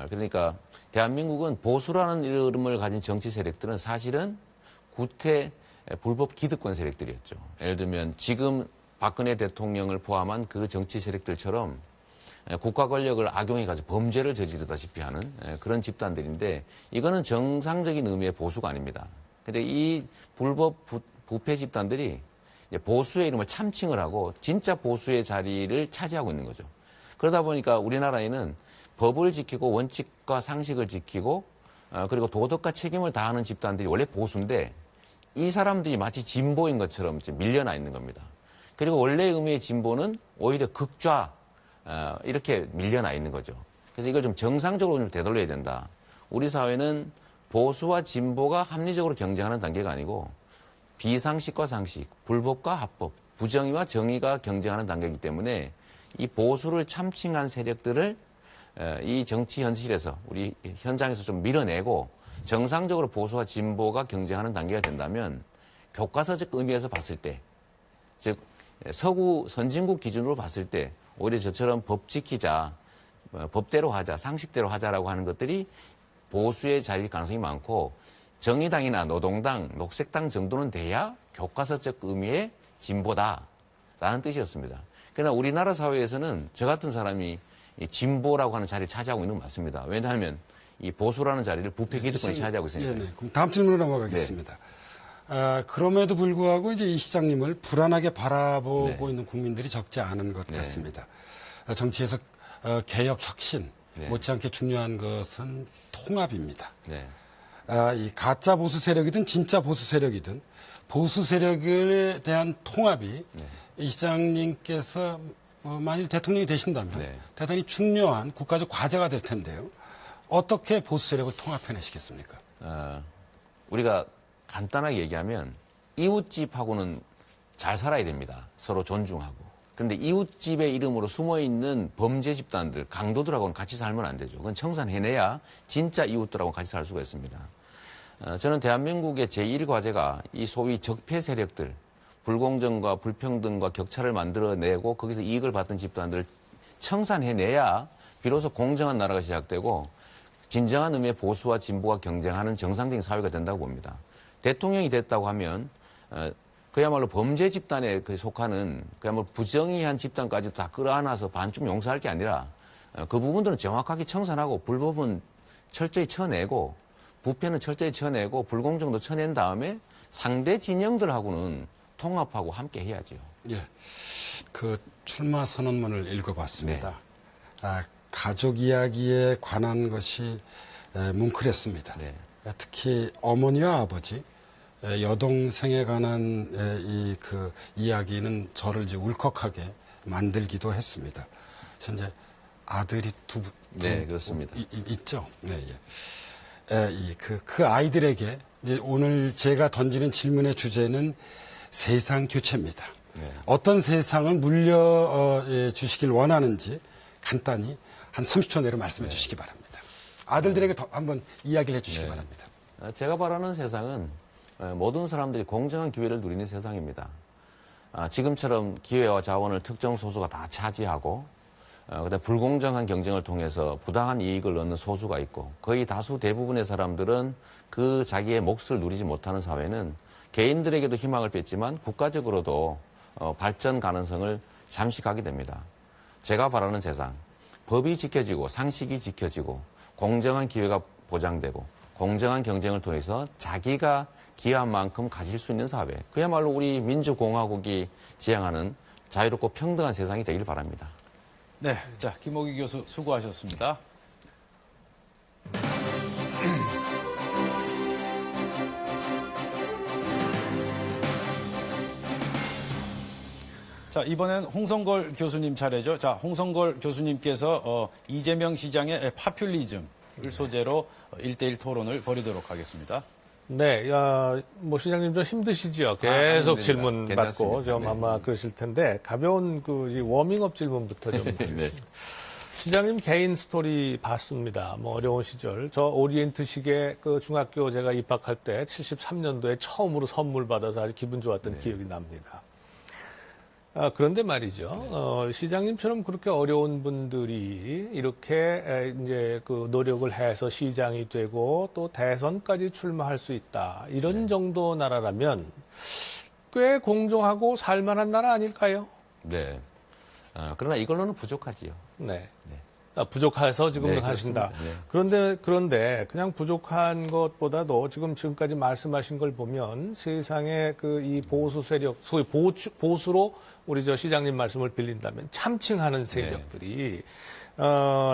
그러니까 대한민국은 보수라는 이름을 가진 정치 세력들은 사실은 구태 불법 기득권 세력들이었죠. 예를 들면 지금 박근혜 대통령을 포함한 그 정치 세력들처럼 국가 권력을 악용해가지고 범죄를 저지르다시피 하는 그런 집단들인데 이거는 정상적인 의미의 보수가 아닙니다. 근데 이 불법 부패 집단들이 보수의 이름을 참칭을 하고 진짜 보수의 자리를 차지하고 있는 거죠. 그러다 보니까 우리나라에는 법을 지키고 원칙과 상식을 지키고 그리고 도덕과 책임을 다하는 집단들이 원래 보수인데 이 사람들이 마치 진보인 것처럼 밀려나 있는 겁니다. 그리고 원래 의미의 진보는 오히려 극좌 이렇게 밀려나 있는 거죠. 그래서 이걸 좀 정상적으로 좀 되돌려야 된다. 우리 사회는 보수와 진보가 합리적으로 경쟁하는 단계가 아니고 비상식과 상식, 불법과 합법, 부정의와 정의가 경쟁하는 단계이기 때문에 이 보수를 참칭한 세력들을 이 정치 현실에서 우리 현장에서 좀 밀어내고 정상적으로 보수와 진보가 경쟁하는 단계가 된다면 교과서적 의미에서 봤을 때, 즉 서구 선진국 기준으로 봤을 때 오히려 저처럼 법 지키자, 법대로 하자, 상식대로 하자라고 하는 것들이 보수의 자리일 가능성이 많고 정의당이나 노동당, 녹색당 정도는 돼야 교과서적 의미의 진보다라는 뜻이었습니다. 그러나 우리나라 사회에서는 저 같은 사람이 이 진보라고 하는 자리를 차지하고 있는 건 맞습니다. 왜냐하면 이 보수라는 자리를 부패 기득권이 차지하고 있으니까. 네, 그럼 다음 질문으로 넘어가겠습니다. 그럼에도 불구하고 이제 이 시장님을 불안하게 바라보고 네. 있는 국민들이 적지 않은 것 네. 같습니다. 정치에서 개혁 혁신 네. 못지않게 중요한 것은 통합입니다. 네. 이 가짜 보수 세력이든 진짜 보수 세력이든 보수 세력에 대한 통합이 이 시장님께서 만일 대통령이 되신다면 네. 대단히 중요한 국가적 과제가 될 텐데요. 어떻게 보수 세력을 통합해내시겠습니까? 우리가 간단하게 얘기하면 이웃집하고는 잘 살아야 됩니다. 서로 존중하고. 그런데 이웃집의 이름으로 숨어있는 범죄 집단들, 강도들하고는 같이 살면 안 되죠. 그건 청산해내야 진짜 이웃들하고 같이 살 수가 있습니다. 저는 대한민국의 제1과제가 이 소위 적폐 세력들, 불공정과 불평등과 격차를 만들어내고 거기서 이익을 받던 집단들을 청산해내야 비로소 공정한 나라가 시작되고 진정한 의미의 보수와 진보가 경쟁하는 정상적인 사회가 된다고 봅니다. 대통령이 됐다고 하면 그야말로 범죄 집단에 속하는 그야말로 부정의한 집단까지도 다 끌어안아서 반쯤 용서할 게 아니라 그 부분들은 정확하게 청산하고 불법은 철저히 쳐내고 부패는 철저히 쳐내고 불공정도 쳐낸 다음에 상대 진영들하고는 통합하고 함께 해야죠. 예, 그 출마 선언문을 읽어봤습니다. 가족 이야기에 관한 것이 뭉클했습니다. 네. 특히 어머니와 아버지, 여동생에 관한 이 그 이야기는 저를 이제 울컥하게 만들기도 했습니다. 현재 아들이 두 네, 그렇습니다. 있죠. 네, 예. 그 아이들에게 이제 오늘 제가 던지는 질문의 주제는 세상 교체입니다. 네. 어떤 세상을 물려 주시길 원하는지 간단히 한 30초 내로 말씀해 주시기 바랍니다. 아들들에게 한번 이야기를 해 주시기 바랍니다. 제가 바라는 세상은 모든 사람들이 공정한 기회를 누리는 세상입니다. 지금처럼 기회와 자원을 특정 소수가 다 차지하고 그다음에 불공정한 경쟁을 통해서 부당한 이익을 얻는 소수가 있고 거의 다수 대부분의 사람들은 그 자기의 몫을 누리지 못하는 사회는 개인들에게도 희망을 뺐지만 국가적으로도 발전 가능성을 잠식하게 됩니다. 제가 바라는 세상, 법이 지켜지고 상식이 지켜지고 공정한 기회가 보장되고 공정한 경쟁을 통해서 자기가 기여한 만큼 가질 수 있는 사회, 그야말로 우리 민주공화국이 지향하는 자유롭고 평등한 세상이 되길 바랍니다. 네, 자 김옥희 교수 수고하셨습니다. 자, 이번엔 홍성걸 교수님 차례죠. 자, 홍성걸 교수님께서 이재명 시장의 파퓰리즘을 소재로 1대1 토론을 벌이도록 하겠습니다. 네, 뭐 시장님 좀 힘드시지요. 계속 아닙니다. 질문 받고 괜찮습니다. 좀 네. 아마 그러실 텐데 가벼운 이 워밍업 질문부터 좀. 네. 시장님 개인 스토리 봤습니다. 뭐 어려운 시절. 저 오리엔트식의 그 중학교 제가 입학할 때 73년도에 처음으로 선물 받아서 아주 기분 좋았던 기억이 납니다. 그런데 말이죠. 시장님처럼 그렇게 어려운 분들이 이렇게 이제 그 노력을 해서 시장이 되고 또 대선까지 출마할 수 있다. 이런 정도 나라라면 꽤 공정하고 살만한 나라 아닐까요? 네. 그러나 이걸로는 부족하지요. 네. 부족해서 지금 네, 하신다. 그렇습니다. 네. 그런데 그냥 부족한 것보다도 지금까지 말씀하신 걸 보면 세상에 그 이 보수 세력, 소위 보수로 우리 저 시장님 말씀을 빌린다면 참칭하는 세력들이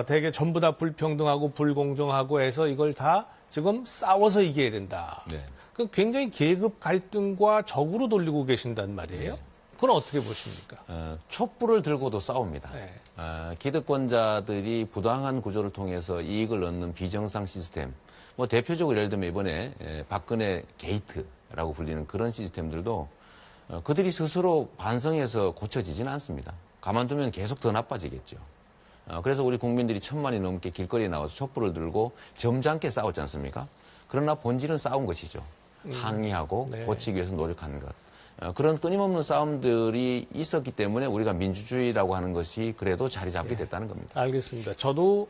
되게 전부 다 불평등하고 불공정하고 해서 이걸 다 지금 싸워서 이겨야 된다. 네. 그 굉장히 계급 갈등과 적으로 돌리고 계신단 말이에요. 네. 그건 어떻게 보십니까? 촛불을 들고도 싸웁니다. 네. 기득권자들이 부당한 구조를 통해서 이익을 얻는 비정상 시스템. 뭐 대표적으로 예를 들면 이번에 박근혜 게이트라고 불리는 그런 시스템들도 그들이 스스로 반성해서 고쳐지지는 않습니다. 가만두면 계속 더 나빠지겠죠. 그래서 우리 국민들이 1,000만이 넘게 길거리에 나와서 촛불을 들고 점잖게 싸웠지 않습니까? 그러나 본질은 싸운 것이죠. 항의하고 네. 고치기 위해서 노력하는 것. 그런 끊임없는 싸움들이 있었기 때문에 우리가 민주주의라고 하는 것이 그래도 자리 잡게 됐다는 겁니다. 알겠습니다. 저도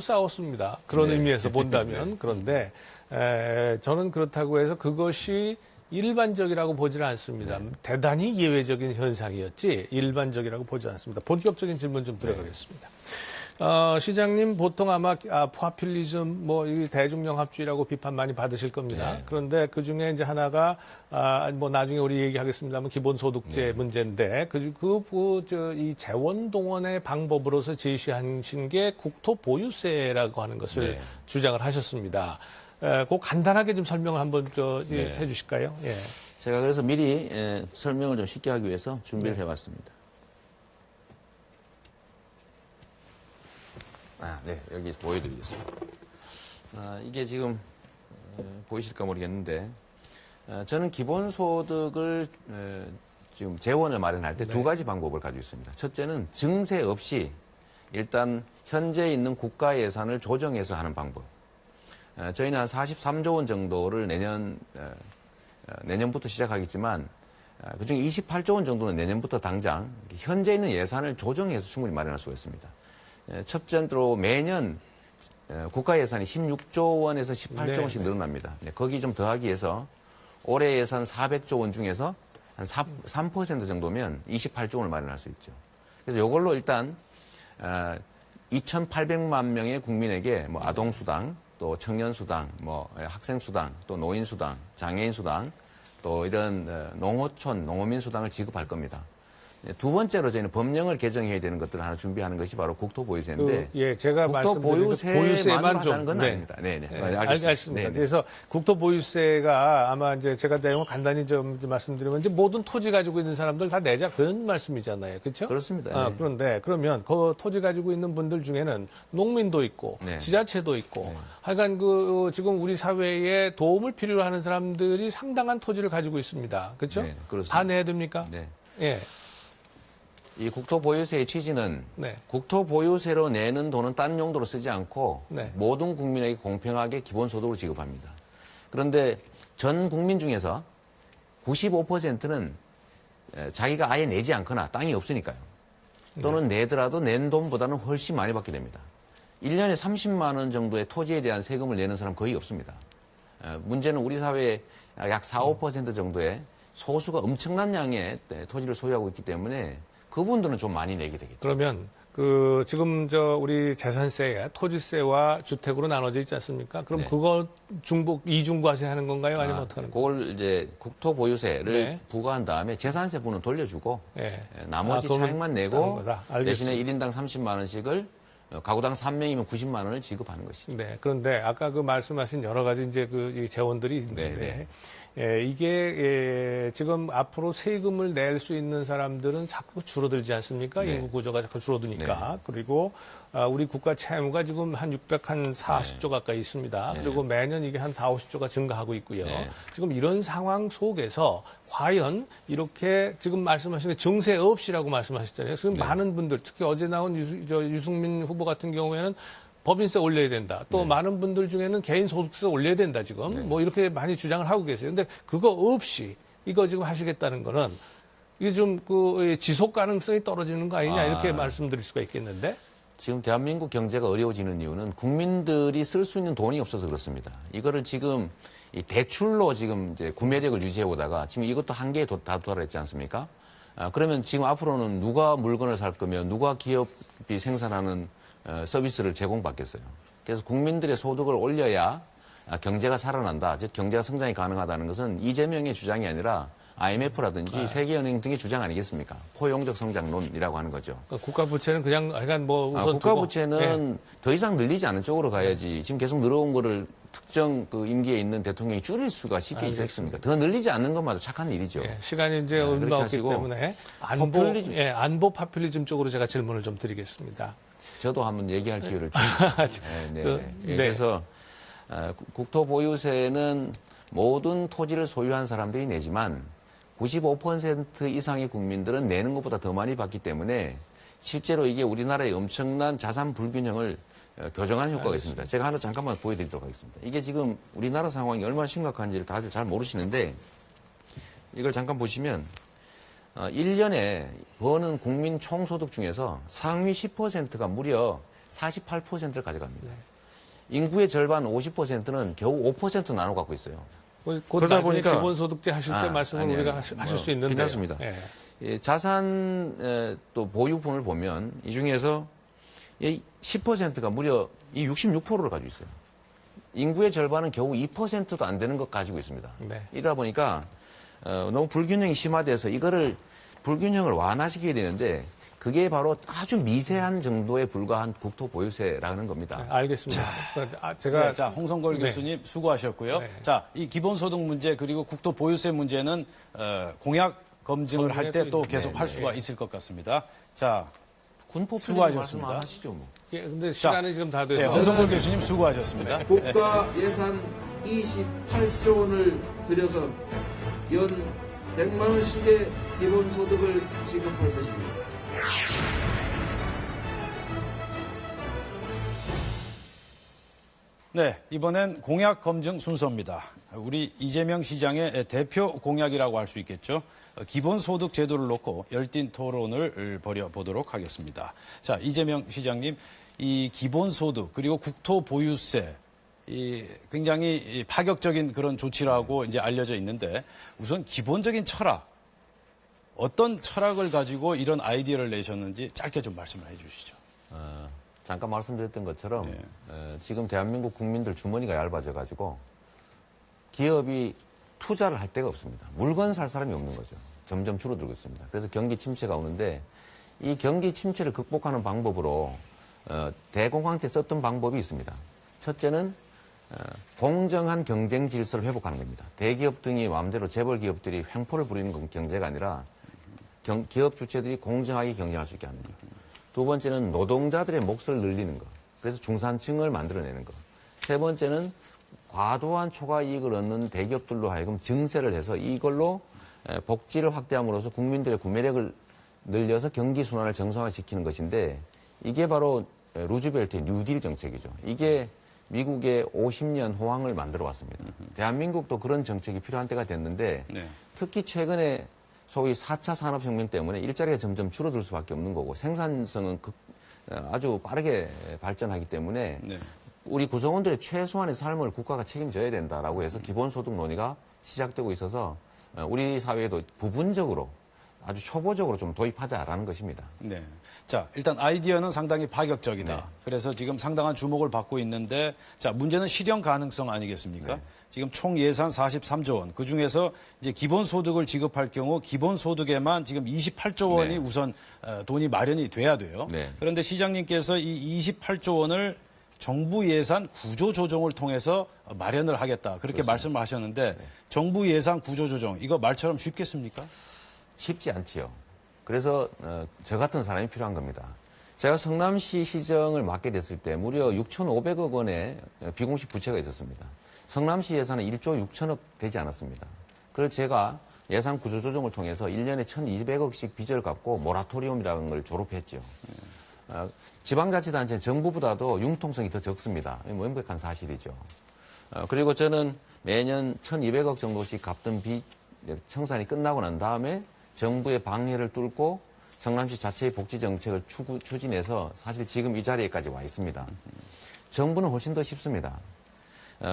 싸웠습니다. 그런 네. 의미에서 본다면. 그런데 저는 그렇다고 해서 그것이 일반적이라고 보지는 않습니다. 대단히 예외적인 현상이었지 일반적이라고 보지 않습니다. 본격적인 질문 좀 들어가겠습니다. 시장님 보통 아마 포퓰리즘 이 대중영합주의라고 비판 많이 받으실 겁니다. 네. 그런데 그 중에 이제 하나가 나중에 우리 얘기하겠습니다만 기본소득제 문제인데 이 재원동원의 방법으로서 제시하신 게 국토보유세라고 하는 것을 네. 주장을 하셨습니다. 그 간단하게 좀 설명을 한번 네. 해주실까요? 예. 제가 그래서 미리 설명을 좀 쉽게 하기 위해서 준비를 해왔습니다. 네, 여기 보여드리겠습니다. 이게 지금 보이실까 모르겠는데 저는 기본소득을 지금 재원을 마련할 때 두 가지 방법을 가지고 있습니다. 첫째는 증세 없이 일단 현재 있는 국가 예산을 조정해서 하는 방법. 저희는 한 43조 원 정도를 내년부터 시작하겠지만 그중에 28조 원 정도는 내년부터 당장 현재 있는 예산을 조정해서 충분히 마련할 수가 있습니다. 첫 번째로 매년 국가 예산이 16조 원에서 18조 원씩 늘어납니다. 거기 좀 더하기 위해서 올해 예산 400조 원 중에서 한 3% 정도면 28조 원을 마련할 수 있죠. 그래서 이걸로 일단 2,800만 명의 국민에게 아동수당, 또 청년수당, 학생수당, 또 노인수당, 장애인수당, 또 이런 농어촌, 농어민수당을 지급할 겁니다. 두 번째로 저희는 법령을 개정해야 되는 것들을 하나 준비하는 것이 바로 국토보유세인데 제가 국토보유세만 하는 건 아닙니다. 네, 알겠습니다. 그래서 국토보유세가 아마 이제 제가 내용을 간단히 좀 말씀드리면 이제 모든 토지 가지고 있는 사람들 다 내자 그런 말씀이잖아요. 그렇죠? 그렇습니다. 네. 그런데 그러면 그 토지 가지고 있는 분들 중에는 농민도 있고 네. 지자체도 있고 하여간 지금 우리 사회에 도움을 필요로 하는 사람들이 상당한 토지를 가지고 있습니다. 그렇죠? 네, 그렇습니다. 다 내야 됩니까? 네. 예. 이 국토보유세의 취지는 네. 국토보유세로 내는 돈은 딴 용도로 쓰지 않고 네. 모든 국민에게 공평하게 기본소득을 지급합니다. 그런데 전 국민 중에서 95%는 자기가 아예 내지 않거나 땅이 없으니까요. 또는 내더라도 낸 돈보다는 훨씬 많이 받게 됩니다. 1년에 30만 원 정도의 토지에 대한 세금을 내는 사람 거의 없습니다. 문제는 우리 사회에 약 4, 5% 정도의 소수가 엄청난 양의 토지를 소유하고 있기 때문에 그분들은 좀 많이 내게 되겠죠. 그러면 지금 우리 재산세, 토지세와 주택으로 나눠져 있지 않습니까? 그럼 네. 그거 이중과세 하는 건가요? 아니면 어떻게 하는 거예요? 그걸 이제 국토보유세를 네. 부과한 다음에 재산세분은 돌려주고 예. 나머지 그러면 차액만 다른 내고 거다. 대신에 알겠습니다. 1인당 30만 원씩을 가구당 3명이면 90만 원을 지급하는 것이죠. 네. 그런데 아까 말씀하신 여러 가지 이제 이 재원들이 있는데 네. 이게 지금 앞으로 세금을 낼 수 있는 사람들은 자꾸 줄어들지 않습니까? 네. 인구 구조가 자꾸 줄어드니까. 그리고 우리 국가 채무가 지금 한 640조 가까이 있습니다. 네. 그리고 매년 이게 한 4, 50조가 증가하고 있고요. 네. 지금 이런 상황 속에서 과연 이렇게 지금 말씀하신 게 증세 없이라고 말씀하셨잖아요. 지금 많은 분들, 특히 어제 나온 유승민 후보 같은 경우에는 법인세 올려야 된다. 또 많은 분들 중에는 개인 소득세 올려야 된다, 지금. 이렇게 많이 주장을 하고 계세요. 근데 그거 없이 이거 지금 하시겠다는 거는 이게 좀 지속 가능성이 떨어지는 거 아니냐, 이렇게 말씀드릴 수가 있겠는데. 지금 대한민국 경제가 어려워지는 이유는 국민들이 쓸 수 있는 돈이 없어서 그렇습니다. 이거를 지금 이 대출로 지금 이제 구매력을 유지해 오다가 지금 이것도 한계에 도달했지 않습니까? 그러면 지금 앞으로는 누가 물건을 살 거며 누가 기업이 생산하는 서비스를 제공받겠어요. 그래서 국민들의 소득을 올려야 경제가 살아난다. 즉 경제가 성장이 가능하다는 것은 이재명의 주장이 아니라 IMF라든지 세계은행 등의 주장 아니겠습니까? 포용적 성장론이라고 하는 거죠. 그러니까 국가 부채는 그냥 약간 우선 국가 부채는 예. 더 이상 늘리지 않은 쪽으로 가야지. 지금 계속 늘어온 거를 특정 임기에 있는 대통령이 줄일 수가 쉽게 있겠습니까? 더 늘리지 않는 것마저 착한 일이죠. 예, 시간이 이제 그렇게 얼마 없기 하시고 때문에 안보 파퓰리즘 쪽으로 제가 질문을 좀 드리겠습니다. 저도 한번 얘기할 기회를 줍니다. 그래서 국토보유세는 모든 토지를 소유한 사람들이 내지만 95% 이상의 국민들은 내는 것보다 더 많이 받기 때문에 실제로 이게 우리나라의 엄청난 자산 불균형을 교정하는 효과가 있습니다. 제가 하나 잠깐만 보여드리도록 하겠습니다. 이게 지금 우리나라 상황이 얼마나 심각한지를 다들 잘 모르시는데 이걸 잠깐 보시면 1년에 버는 국민 총소득 중에서 상위 10%가 무려 48%를 가져갑니다. 인구의 절반 50%는 겨우 5% 나눠 갖고 있어요. 곧 그러다 나중에 보니까- 기본소득제 하실 때 말씀을 아니, 우리가 아니, 하실 수 있는데. 괜찮습니다. 예, 자산 또 보유분을 보면 이 중에서 이 10%가 무려 이 66%를 가지고 있어요. 인구의 절반은 겨우 2%도 안 되는 것 가지고 있습니다. 네. 이러다 보니까 너무 불균형이 심화돼서 이거를 불균형을 완화시켜야 되는데 그게 바로 아주 미세한 정도에 불과한 국토보유세라는 겁니다. 알겠습니다. 제가 자, 홍성걸 네. 교수님 수고하셨고요. 네. 자, 이 기본소득 문제 그리고 국토보유세 문제는 공약 검증을 할 때 또 검증에 계속 네, 할 네. 수가 있을 것 같습니다. 자, 군포 수고하셨습니다. 말씀 하시죠 뭐. 예, 근데 시간이 지금 다 돼서 네, 홍성걸 교수님 수고하셨습니다. 국가 예산 28조 원을 들여서 연 100만 원씩의 기본소득을 지급할 것입니다. 네, 이번엔 공약 검증 순서입니다. 우리 이재명 시장의 대표 공약이라고 할 수 있겠죠. 기본소득 제도를 놓고 열띤 토론을 벌여보도록 하겠습니다. 자, 이재명 시장님, 이 기본소득 그리고 국토보유세 이 굉장히 파격적인 그런 조치라고 이제 알려져 있는데 우선 기본적인 철학, 어떤 철학을 가지고 이런 아이디어를 내셨는지 짧게 좀 말씀을 해 주시죠. 잠깐 말씀드렸던 것처럼 지금 대한민국 국민들 주머니가 얇아져가지고 기업이 투자를 할 데가 없습니다. 물건 살 사람이 없는 거죠. 점점 줄어들고 있습니다. 그래서 경기 침체가 오는데 이 경기 침체를 극복하는 방법으로 대공황 때 썼던 방법이 있습니다. 첫째는 공정한 경쟁 질서를 회복하는 겁니다. 대기업 등이 마음대로 재벌 기업들이 횡포를 부리는 건 경제가 아니라 기업 주체들이 공정하게 경쟁할 수 있게 하는 것. 두 번째는 노동자들의 몫을 늘리는 것. 그래서 중산층을 만들어내는 것. 세 번째는 과도한 초과 이익을 얻는 대기업들로 하여금 증세를 해서 이걸로 복지를 확대함으로써 국민들의 구매력을 늘려서 경기 순환을 정상화시키는 것인데 이게 바로 루즈벨트의 뉴딜 정책이죠. 이게 미국의 50년 호황을 만들어 왔습니다. 대한민국도 그런 정책이 필요한 때가 됐는데 네. 특히 최근에 소위 4차 산업혁명 때문에 일자리가 점점 줄어들 수밖에 없는 거고 생산성은 아주 빠르게 발전하기 때문에 네. 우리 구성원들의 최소한의 삶을 국가가 책임져야 된다라고 해서 기본소득 논의가 시작되고 있어서 우리 사회에도 부분적으로 아주 초보적으로 좀 도입하자라는 것입니다. 네. 자, 일단 아이디어는 상당히 파격적이다. 네. 그래서 지금 상당한 주목을 받고 있는데, 자, 문제는 실현 가능성 아니겠습니까? 네. 지금 총 예산 43조 원. 그 중에서 이제 기본소득을 지급할 경우 기본소득에만 지금 28조 원이 네. 우선 돈이 마련이 돼야 돼요. 네. 그런데 시장님께서 이 28조 원을 정부 예산 구조 조정을 통해서 마련을 하겠다. 그렇게 말씀을 하셨는데 정부 예산 구조 조정 이거 말처럼 쉽겠습니까? 쉽지 않지요. 그래서 저 같은 사람이 필요한 겁니다. 제가 성남시 시정을 맡게 됐을 때 무려 6,500억 원의 비공식 부채가 있었습니다. 성남시 예산은 1조 6천억 되지 않았습니다. 그래서 제가 예산 구조조정을 통해서 1년에 1,200억씩 빚을 갚고 모라토리움이라는 걸 졸업했죠. 지방자치단체는 정부보다도 융통성이 더 적습니다. 명백한 사실이죠. 그리고 저는 매년 1,200억 정도씩 갚던 빚 청산이 끝나고 난 다음에 정부의 방해를 뚫고 성남시 자체의 복지 정책을 추진해서 사실 지금 이 자리에까지 와 있습니다. 정부는 훨씬 더 쉽습니다.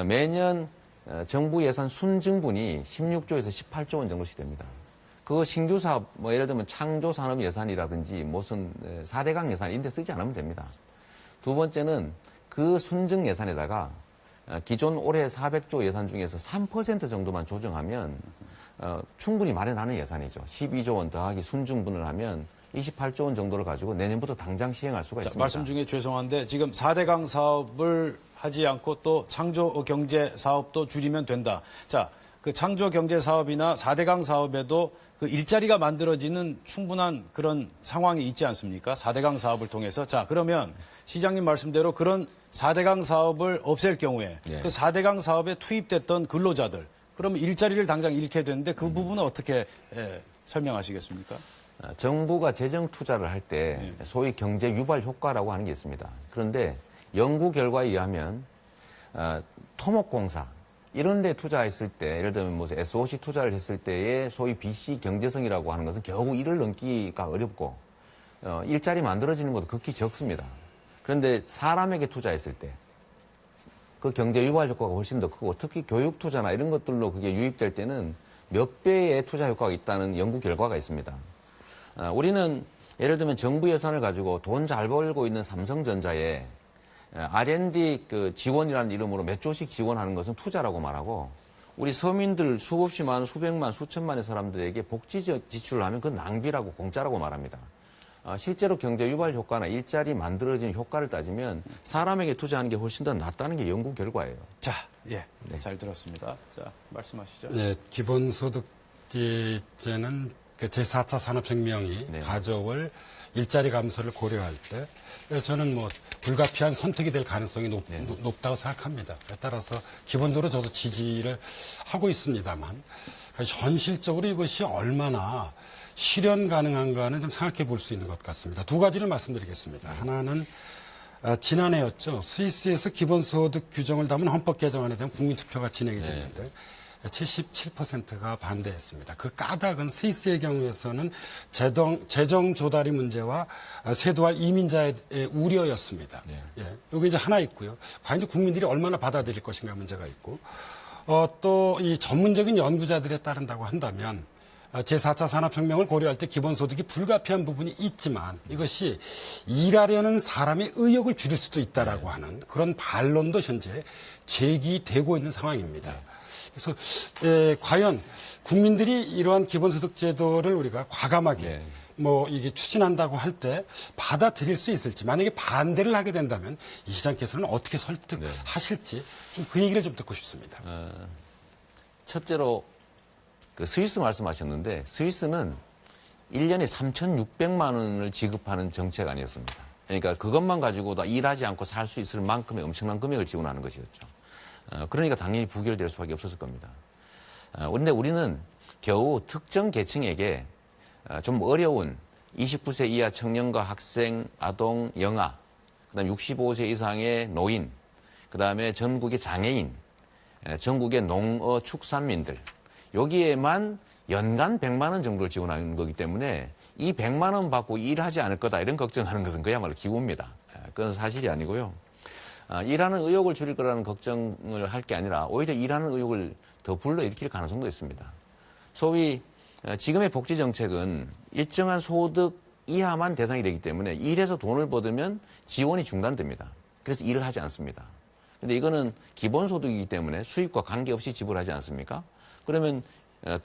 매년 정부 예산 순증분이 16조에서 18조 원 정도씩 됩니다. 그 신규 사업, 뭐 예를 들면 창조 산업 예산이라든지 무슨 4대강 예산 이런 데 쓰지 않으면 됩니다. 두 번째는 그 순증 예산에다가 기존 올해 400조 예산 중에서 3% 정도만 조정하면 충분히 마련하는 예산이죠. 12조 원 더하기 순증분을 하면 28조 원 정도를 가지고 내년부터 당장 시행할 수가 있습니다. 말씀 중에 죄송한데 지금 4대강 사업을 하지 않고 또 창조 경제 사업도 줄이면 된다. 자, 그 창조 경제 사업이나 4대강 사업에도 그 일자리가 만들어지는 충분한 그런 상황이 있지 않습니까? 4대강 사업을 통해서. 자, 그러면 시장님 말씀대로 그런 4대강 사업을 없앨 경우에 네. 그 4대강 사업에 투입됐던 근로자들 그러면 일자리를 당장 잃게 되는데 그 부분은 어떻게 설명하시겠습니까? 정부가 재정 투자를 할 때 소위 경제 유발 효과라고 하는 게 있습니다. 그런데 연구 결과에 의하면 토목공사 이런 데 투자했을 때 예를 들면 무슨 SOC 투자를 했을 때의 소위 BC 경제성이라고 하는 것은 겨우 1을 넘기가 어렵고 일자리 만들어지는 것도 극히 적습니다. 그런데 사람에게 투자했을 때 그 경제 유발 효과가 훨씬 더 크고 특히 교육 투자나 이런 것들로 그게 유입될 때는 몇 배의 투자 효과가 있다는 연구 결과가 있습니다. 우리는 예를 들면 정부 예산을 가지고 돈 잘 벌고 있는 삼성전자에 R&D 그 지원이라는 이름으로 몇 조씩 지원하는 것은 투자라고 말하고 우리 서민들 수없이만 수백만 수천만의 사람들에게 복지 지출을 하면 그건 낭비라고 공짜라고 말합니다. 실제로 경제 유발 효과나 일자리 만들어지는 효과를 따지면 사람에게 투자하는 게 훨씬 더 낫다는 게 연구 결과예요. 자, 예, 잘 들었습니다. 자, 말씀하시죠. 네, 기본소득제는 그 제4차 산업혁명이 가져올 일자리 감소를 고려할 때 저는 뭐 불가피한 선택이 될 가능성이 높다고 생각합니다. 따라서 기본적으로 저도 지지를 하고 있습니다만 현실적으로 이것이 얼마나 실현 가능한가는 좀 생각해 볼 수 있는 것 같습니다. 두 가지를 말씀드리겠습니다. 하나는 지난해였죠. 스위스에서 기본소득 규정을 담은 헌법 개정안에 대한 국민투표가 진행이 됐는데 77%가 반대했습니다. 그 까닭은 스위스의 경우에서는 재정 조달이 문제와 세도할 이민자의 우려였습니다. 예, 여기 이제 하나 있고요. 과연 이제 국민들이 얼마나 받아들일 것인가 문제가 있고 또 이 전문적인 연구자들에 따른다고 한다면 제4차 산업혁명을 고려할 때 기본소득이 불가피한 부분이 있지만 이것이 일하려는 사람의 의욕을 줄일 수도 있다라고 하는 그런 반론도 현재 제기되고 있는 상황입니다. 그래서 과연 국민들이 이러한 기본소득 제도를 우리가 과감하게 뭐 이게 추진한다고 할 때 받아들일 수 있을지 만약에 반대를 하게 된다면 이 시장께서는 어떻게 설득하실지 좀 그 얘기를 좀 듣고 싶습니다. 첫째로 그 스위스 말씀하셨는데 스위스는 1년에 3,600만 원을 지급하는 정책 아니었습니다. 그러니까 그것만 가지고도 일하지 않고 살 수 있을 만큼의 엄청난 금액을 지원하는 것이었죠. 그러니까 당연히 부결될 수밖에 없었을 겁니다. 그런데 우리는 겨우 특정 계층에게 좀 어려운 29세 이하 청년과 학생, 아동, 영아, 그다음에 65세 이상의 노인, 그다음에 전국의 장애인, 전국의 농어 축산민들 여기에만 연간 100만 원 정도를 지원하는 거기 때문에 이 100만 원 받고 일하지 않을 거다 이런 걱정하는 것은 그야말로 기우입니다. 그건 사실이 아니고요. 일하는 의욕을 줄일 거라는 걱정을 할 게 아니라 오히려 일하는 의욕을 더 불러일으킬 가능성도 있습니다. 소위 지금의 복지 정책은 일정한 소득 이하만 대상이 되기 때문에 일해서 돈을 받으면 지원이 중단됩니다. 그래서 일을 하지 않습니다. 근데 이거는 기본소득이기 때문에 수입과 관계없이 지불하지 않습니까? 그러면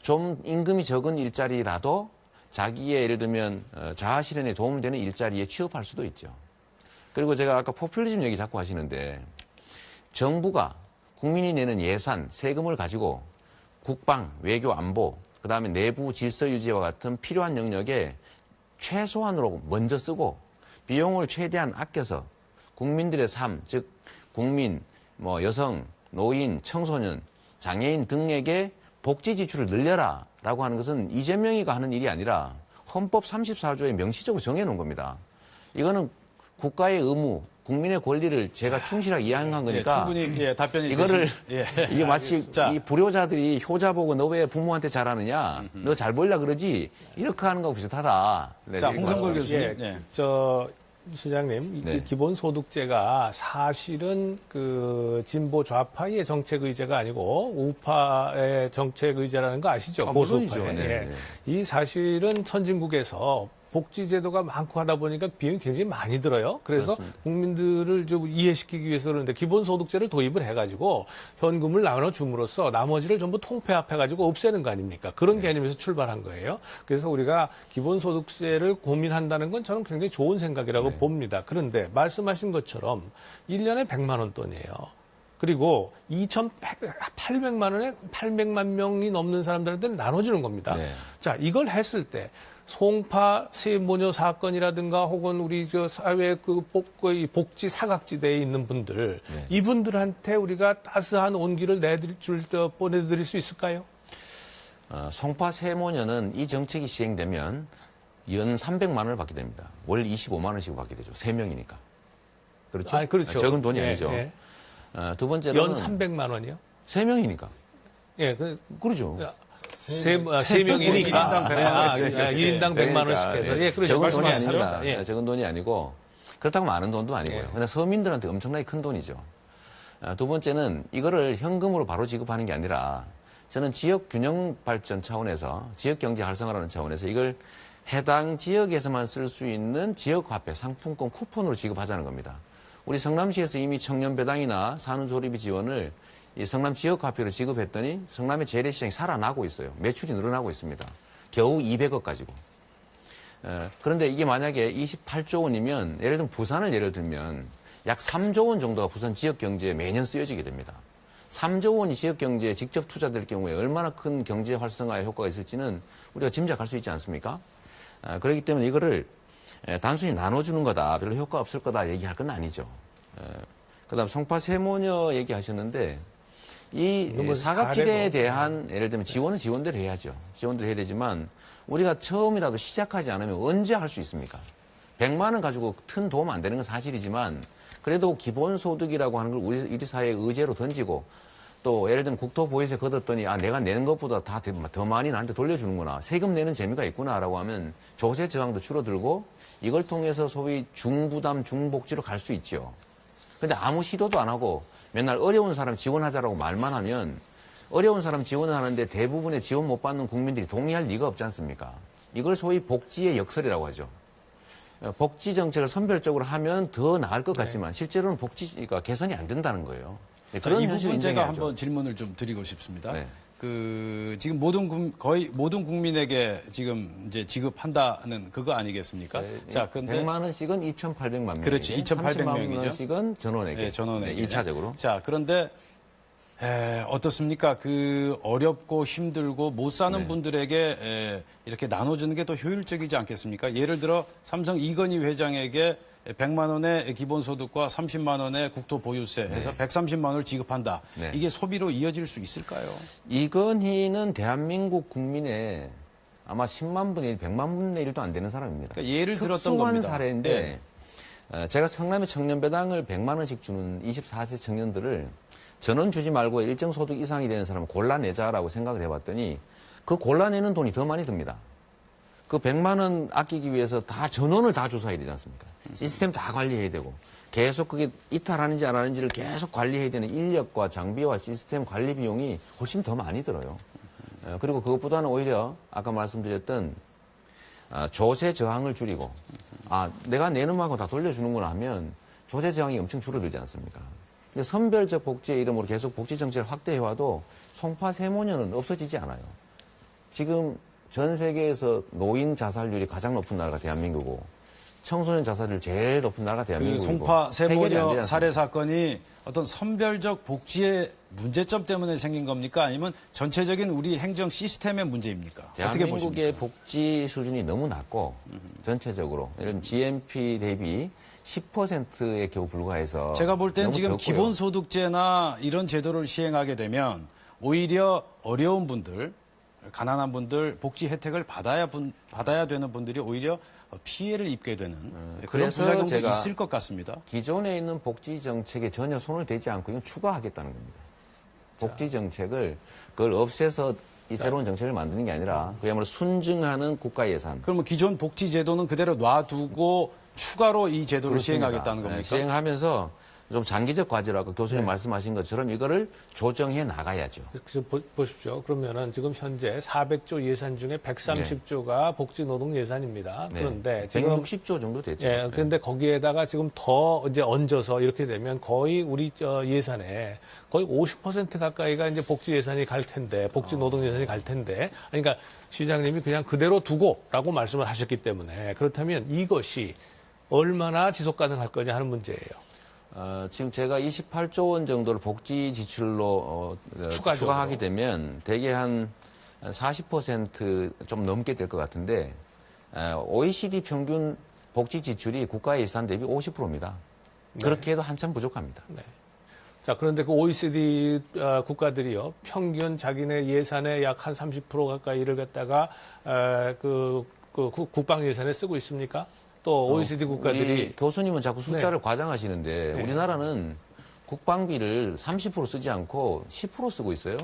좀 임금이 적은 일자리라도 자기의 예를 들면 자아 실현에 도움되는 일자리에 취업할 수도 있죠. 그리고 제가 아까 포퓰리즘 얘기 자꾸 하시는데 정부가 국민이 내는 예산, 세금을 가지고 국방, 외교, 안보, 그다음에 내부 질서 유지와 같은 필요한 영역에 최소한으로 먼저 쓰고 비용을 최대한 아껴서 국민들의 삶, 즉 국민, 여성, 노인, 청소년, 장애인 등에게 복지 지출을 늘려라라고 하는 것은 이재명이가 하는 일이 아니라 헌법 34조에 명시적으로 정해놓은 겁니다. 이거는 국가의 의무, 국민의 권리를 제가 충실하게 이행한 거니까 충분히 답변이 이거를 되신, 이게 마치 이 불효자들이 효자 보고 너 왜 부모한테 잘하느냐, 너 잘 보이려 그러지 이렇게 하는 거하고 비슷하다. 자, 홍성걸 교수님. 시장님, 네. 기본소득제가 사실은 그 진보 좌파의 정책 의제가 아니고 우파의 정책 의제라는 거 아시죠? 물론이죠. 보수파의. 네. 이 사실은 선진국에서 복지제도가 많고 하다 보니까 비용이 굉장히 많이 들어요. 그래서 그렇습니다. 국민들을 좀 이해시키기 위해서 그러는데 기본소득제를 도입을 해가지고 현금을 나눠줌으로써 나머지를 전부 통폐합해가지고 없애는 거 아닙니까? 그런 개념에서 출발한 거예요. 그래서 우리가 기본소득세를 고민한다는 건 저는 굉장히 좋은 생각이라고 봅니다. 그런데 말씀하신 것처럼 1년에 100만 원 돈이에요. 그리고 2,800만 원에 800만 명이 넘는 사람들한테는 나눠주는 겁니다. 네. 자, 이걸 했을 때 송파 세모녀 사건이라든가 혹은 우리 저 사회 복지 사각지대에 있는 분들 이분들한테 우리가 따스한 온기를 보내드릴 수 있을까요? 송파 세모녀는 이 정책이 시행되면 연 300만 원을 받게 됩니다. 월 25만 원씩 받게 되죠. 3명이니까. 그렇죠? 아, 그렇죠. 적은 돈이 예, 아니죠. 예. 두 번째로는 연 300만 원이요? 3명이니까. 예, 그러죠. 세 명이니까. 1인당 100만 원씩 해서. 예, 그렇죠. 적은 돈이 말씀하시죠. 아닙니다. 예. 적은 돈이 아니고 그렇다고 많은 돈도 아니고요. 예. 근데 서민들한테 엄청나게 큰 돈이죠. 두 번째는 이거를 현금으로 바로 지급하는 게 아니라 저는 지역 균형 발전 차원에서 지역 경제 활성화라는 차원에서 이걸 해당 지역에서만 쓸 수 있는 지역 화폐, 상품권, 쿠폰으로 지급하자는 겁니다. 우리 성남시에서 이미 청년 배당이나 산후 조리비 지원을 이 성남 지역 화폐로 지급했더니 성남의 재래시장이 살아나고 있어요. 매출이 늘어나고 있습니다. 겨우 200억 가지고. 그런데 이게 만약에 28조 원이면 예를 들면 부산을 예를 들면 약 3조 원 정도가 부산 지역 경제에 매년 쓰여지게 됩니다. 3조 원이 지역 경제에 직접 투자될 경우에 얼마나 큰 경제 활성화의 효과가 있을지는 우리가 짐작할 수 있지 않습니까? 그렇기 때문에 이거를 단순히 나눠주는 거다, 별로 효과 없을 거다 얘기할 건 아니죠. 그다음 송파 세모녀 얘기하셨는데 이 사각지대에 대한 예를 들면 지원은 지원대로 해야죠. 지원대로 해야 되지만 우리가 처음이라도 시작하지 않으면 언제 할 수 있습니까? 100만 원 가지고 큰 도움 안 되는 건 사실이지만 그래도 기본소득이라고 하는 걸 우리 사회의 의제로 던지고 또 예를 들면 국토보유세 걷었더니 내가 내는 것보다 다 더 많이 나한테 돌려주는구나. 세금 내는 재미가 있구나라고 하면 조세 저항도 줄어들고 이걸 통해서 소위 중부담 중복지로 갈 수 있죠. 근데 아무 시도도 안 하고 맨날 어려운 사람 지원하자라고 말만 하면 어려운 사람 지원을 하는데 대부분의 지원 못 받는 국민들이 동의할 리가 없지 않습니까? 이걸 소위 복지의 역설이라고 하죠. 복지 정책을 선별적으로 하면 더 나을 것 같지만 실제로는 복지가 개선이 안 된다는 거예요. 그런 이 현실을 부분 제가 인정해야죠. 한번 질문을 좀 드리고 싶습니다. 네. 지금 거의 모든 국민에게 지금 이제 지급한다는 그거 아니겠습니까? 자, 근데 100만 원씩은 2,800만 명. 그렇지, 2,800명이죠. 원씩은 전원에게. 네, 전원에게. 2차적으로. 자, 그런데 어떻습니까? 그 어렵고 힘들고 못 사는 네. 분들에게 이렇게 나눠주는 게 더 효율적이지 않겠습니까? 예를 들어 삼성 이건희 회장에게 100만 원의 기본소득과 30만 원의 국토보유세 해서 130만 원을 지급한다. 네. 이게 소비로 이어질 수 있을까요? 이건희는 대한민국 국민의 아마 10만 분의 1, 100만 분의 1도 안 되는 사람입니다. 그러니까 예를 들었던 특수한 겁니다. 사례인데 제가 성남의 청년배당을 100만 원씩 주는 24세 청년들을 전원 주지 말고 일정 소득 이상이 되는 사람을 골라내자라고 생각을 해봤더니 그 골라내는 돈이 더 많이 듭니다. 그 100만 원 아끼기 위해서 다 전원을 다 조사해야 되지 않습니까? 시스템 다 관리해야 되고 계속 그게 이탈하는지 안 하는지를 계속 관리해야 되는 인력과 장비와 시스템 관리 비용이 훨씬 더 많이 들어요. 그리고 그것보다는 오히려 아까 말씀드렸던 조세 저항을 줄이고 내가 내는 만큼 다 돌려주는구나 하면 조세 저항이 엄청 줄어들지 않습니까? 근데 선별적 복지의 이름으로 계속 복지 정책을 확대해와도 송파 세모녀는 없어지지 않아요. 지금 전 세계에서 노인 자살률이 가장 높은 나라가 대한민국이고 청소년 자살률 제일 높은 나라가 그 대한민국이고 송파 해결이 안 되지 세모녀 않습니까? 살해 사건이 어떤 선별적 복지의 문제점 때문에 생긴 겁니까? 아니면 전체적인 우리 행정 시스템의 문제입니까? 어떻게 보십니까? 대한민국의 복지 수준이 너무 낮고 전체적으로 예를 들면 GNP 대비 10%에 겨우 불과해서 제가 볼 땐 너무 지금 적고요. 기본소득제나 이런 제도를 시행하게 되면 오히려 어려운 분들, 가난한 분들 복지 혜택을 받아야 되는 분들이 오히려 피해를 입게 되는 그런 그래서 부작용도 제가 있을 것 같습니다. 기존에 있는 복지 정책에 전혀 손을 대지 않고 이건 추가하겠다는 겁니다. 복지 정책을 그걸 없애서 이 새로운 정책을 만드는 게 아니라 그야말로 순증하는 국가 예산. 그러면 기존 복지 제도는 그대로 놔두고 추가로 이 제도를 그렇습니다. 시행하겠다는 겁니까? 시행하면서 좀 장기적 과제라고 교수님 말씀하신 것처럼 이거를 조정해 나가야죠. 지금 보십시오. 그러면은 지금 현재 400조 예산 중에 130조가 복지노동 예산입니다. 네. 그런데 지금 160조 정도 됐죠. 예, 그런데 거기에다가 지금 더 이제 얹어서 이렇게 되면 거의 우리 예산에 거의 50% 가까이가 이제 복지 예산이 갈 텐데, 복지 노동 예산이 갈 텐데, 그러니까 시장님이 그냥 그대로 두고라고 말씀을 하셨기 때문에 그렇다면 이것이 얼마나 지속 가능할 거냐 하는 문제예요. 지금 제가 28조 원 정도를 복지 지출로 추가하게 되면 대개 한 40% 좀 넘게 될 것 같은데 OECD 평균 복지 지출이 국가 예산 대비 50%입니다. 그렇게 해도 한참 부족합니다. 네. 자, 그런데 그 OECD 국가들이요, 평균 자기네 예산의 약 한 30% 가까이를 갖다가 그 그 국방 예산에 쓰고 있습니까? 또 OECD 국가들이 우리 교수님은 자꾸 숫자를 과장하시는데 네. 우리나라는 국방비를 30% 쓰지 않고 10% 쓰고 있어요.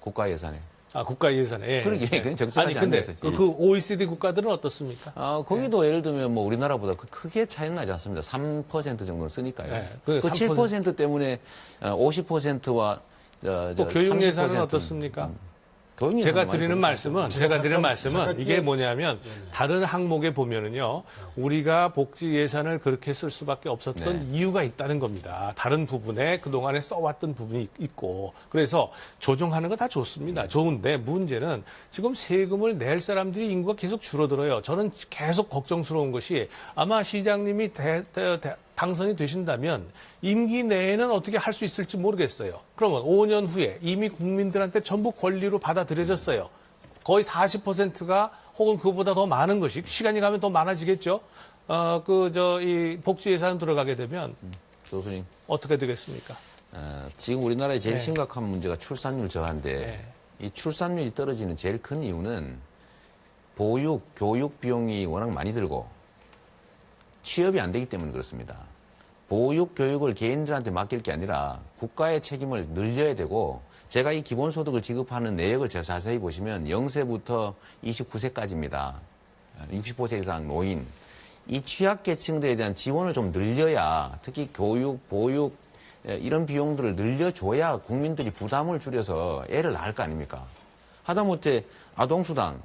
국가 예산에. 국가 예산에. 예. 그러게, 예. 그건 적절하지 아니, 근데 않네요. 그 OECD 국가들은 어떻습니까? 거기도 예를 들면 뭐 우리나라보다 크게 차이는 나지 않습니다. 3% 정도 쓰니까요. 네, 그 그 7% 때문에 50%와 또 교육 예산은 어떻습니까? 교육 제가 예산은 드리는 말씀은 잠깐 이게 뭐냐면 다른 항목에 보면은요 우리가 복지 예산을 그렇게 쓸 수밖에 없었던 이유가 있다는 겁니다. 다른 부분에 그동안에 써왔던 부분이 있고 그래서 조정하는 거 다 좋습니다. 좋은데 문제는 지금 세금을 낼 사람들이 인구가 계속 줄어들어요. 저는 계속 걱정스러운 것이 아마 시장님이 당선이 되신다면 임기 내에는 어떻게 할 수 있을지 모르겠어요. 그러면 5년 후에 이미 국민들한테 전부 권리로 받아들여졌어요. 거의 40%가 혹은 그보다 더 많은 것이 시간이 가면 더 많아지겠죠. 이 복지 예산 들어가게 되면 교수님, 어떻게 되겠습니까? 지금 우리나라의 제일 네. 심각한 문제가 출산율 저하인데 네. 이 출산율이 떨어지는 제일 큰 이유는 보육, 교육 비용이 워낙 많이 들고 취업이 안 되기 때문에 그렇습니다. 보육, 교육을 개인들한테 맡길 게 아니라 국가의 책임을 늘려야 되고 제가 이 기본소득을 지급하는 내역을 제가 자세히 보시면 0세부터 29세까지입니다. 65세 이상 노인. 이 취약계층들에 대한 지원을 좀 늘려야 특히 교육, 보육 이런 비용들을 늘려줘야 국민들이 부담을 줄여서 애를 낳을 거 아닙니까? 하다못해 아동수당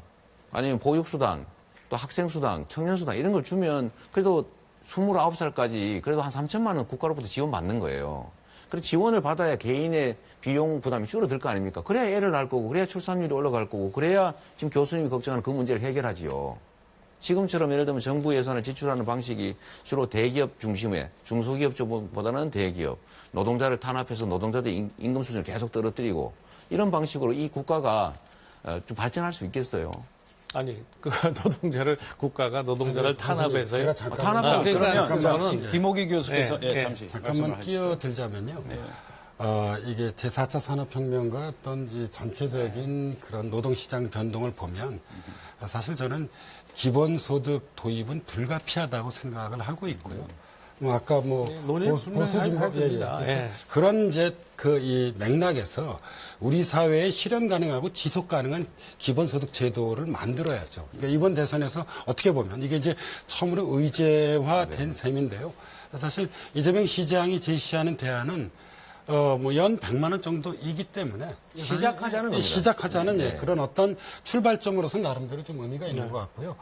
아니면 보육수당 또 학생수당, 청년수당 이런 걸 주면 그래도 29살까지 그래도 한 3천만 원 국가로부터 지원받는 거예요. 그래서 지원을 받아야 개인의 비용 부담이 줄어들 거 아닙니까? 그래야 애를 낳을 거고 그래야 출산율이 올라갈 거고 그래야 지금 교수님이 걱정하는 그 문제를 해결하지요. 지금처럼 예를 들면 정부 예산을 지출하는 방식이 주로 대기업 중심의 중소기업 쪽보다는 대기업, 노동자를 탄압해서 노동자들 임금 수준을 계속 떨어뜨리고 이런 방식으로 이 국가가 좀 발전할 수 있겠어요. 아니, 국가가 노동자를 탄압해서요. 제가 잠깐 탄압 그러면 김호기 교수께서 잠시 잠깐만 말씀을 끼어들자면요. 이게 제4차 산업혁명과 어떤 이 전체적인 그런 노동시장 변동을 보면 사실 저는 기본소득 도입은 불가피하다고 생각을 하고 있고요. 아까 논의는 보수진보 됩니다. 그런 이제 이 맥락에서 우리 사회에 실현 가능하고 지속 가능한 기본소득 제도를 만들어야죠. 그러니까 이번 대선에서 어떻게 보면 이게 이제 처음으로 의제화된 셈인데요. 사실 이재명 시장이 제시하는 대안은 연 100만 원 정도이기 때문에 시작하자는 겁니다. 시작하자는 그런 어떤 출발점으로서 나름대로 좀 의미가 있는 것 같고요.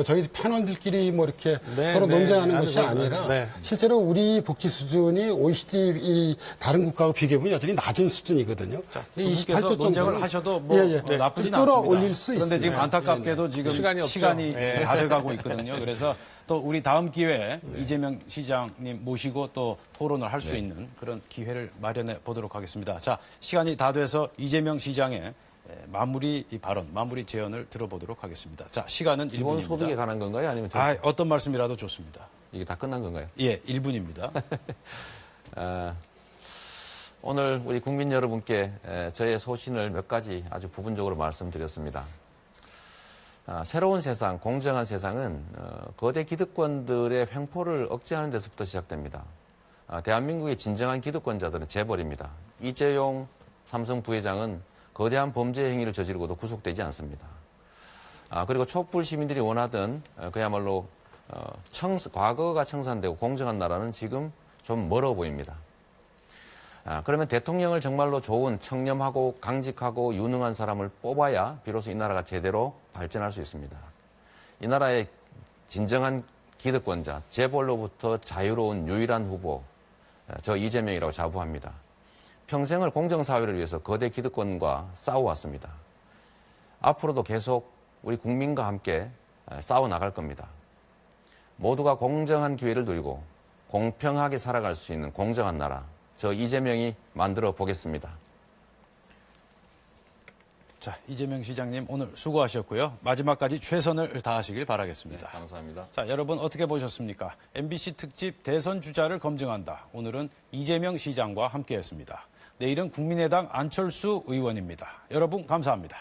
저희 패널들끼리 이렇게 서로 논쟁하는 것이 아니라 실제로 우리 복지 수준이 OECD 이 다른 국가하고 비교해보면 여전히 낮은 수준이거든요. 28조 논쟁을 하셔도 나쁘진 않습니다. 끌어올릴 수 그런데 있어요. 지금 안타깝게도 지금 시간이 다 돼가고 있거든요. 그래서 또 우리 다음 기회에 이재명 시장님 모시고 또 토론을 할 수 있는 그런 기회를 마련해 보도록 하겠습니다. 자, 시간이 다 돼서 이재명 시장의 마무리 발언, 마무리 제언을 들어보도록 하겠습니다. 자, 시간은 1분입니다. 기본소득에 관한 건가요? 아니면 어떤 말씀이라도 좋습니다. 이게 다 끝난 건가요? 예, 1분입니다. 오늘 우리 국민 여러분께 저의 소신을 몇 가지 아주 부분적으로 말씀드렸습니다. 새로운 세상, 공정한 세상은 거대 기득권들의 횡포를 억제하는 데서부터 시작됩니다. 대한민국의 진정한 기득권자들은 재벌입니다. 이재용 삼성 부회장은 거대한 범죄 행위를 저지르고도 구속되지 않습니다. 그리고 촛불 시민들이 원하던 그야말로 과거가 청산되고 공정한 나라는 지금 좀 멀어 보입니다. 그러면 대통령을 정말로 좋은 청렴하고 강직하고 유능한 사람을 뽑아야 비로소 이 나라가 제대로 발전할 수 있습니다. 이 나라의 진정한 기득권자, 재벌로부터 자유로운 유일한 후보, 저 이재명이라고 자부합니다. 평생을 공정사회를 위해서 거대 기득권과 싸워왔습니다. 앞으로도 계속 우리 국민과 함께 싸워나갈 겁니다. 모두가 공정한 기회를 누리고 공평하게 살아갈 수 있는 공정한 나라, 저 이재명이 만들어 보겠습니다. 자, 이재명 시장님 오늘 수고하셨고요. 마지막까지 최선을 다하시길 바라겠습니다. 네, 감사합니다. 자, 여러분 어떻게 보셨습니까? MBC 특집 대선 주자를 검증한다. 오늘은 이재명 시장과 함께했습니다. 내일은 국민의당 안철수 의원입니다. 여러분 감사합니다.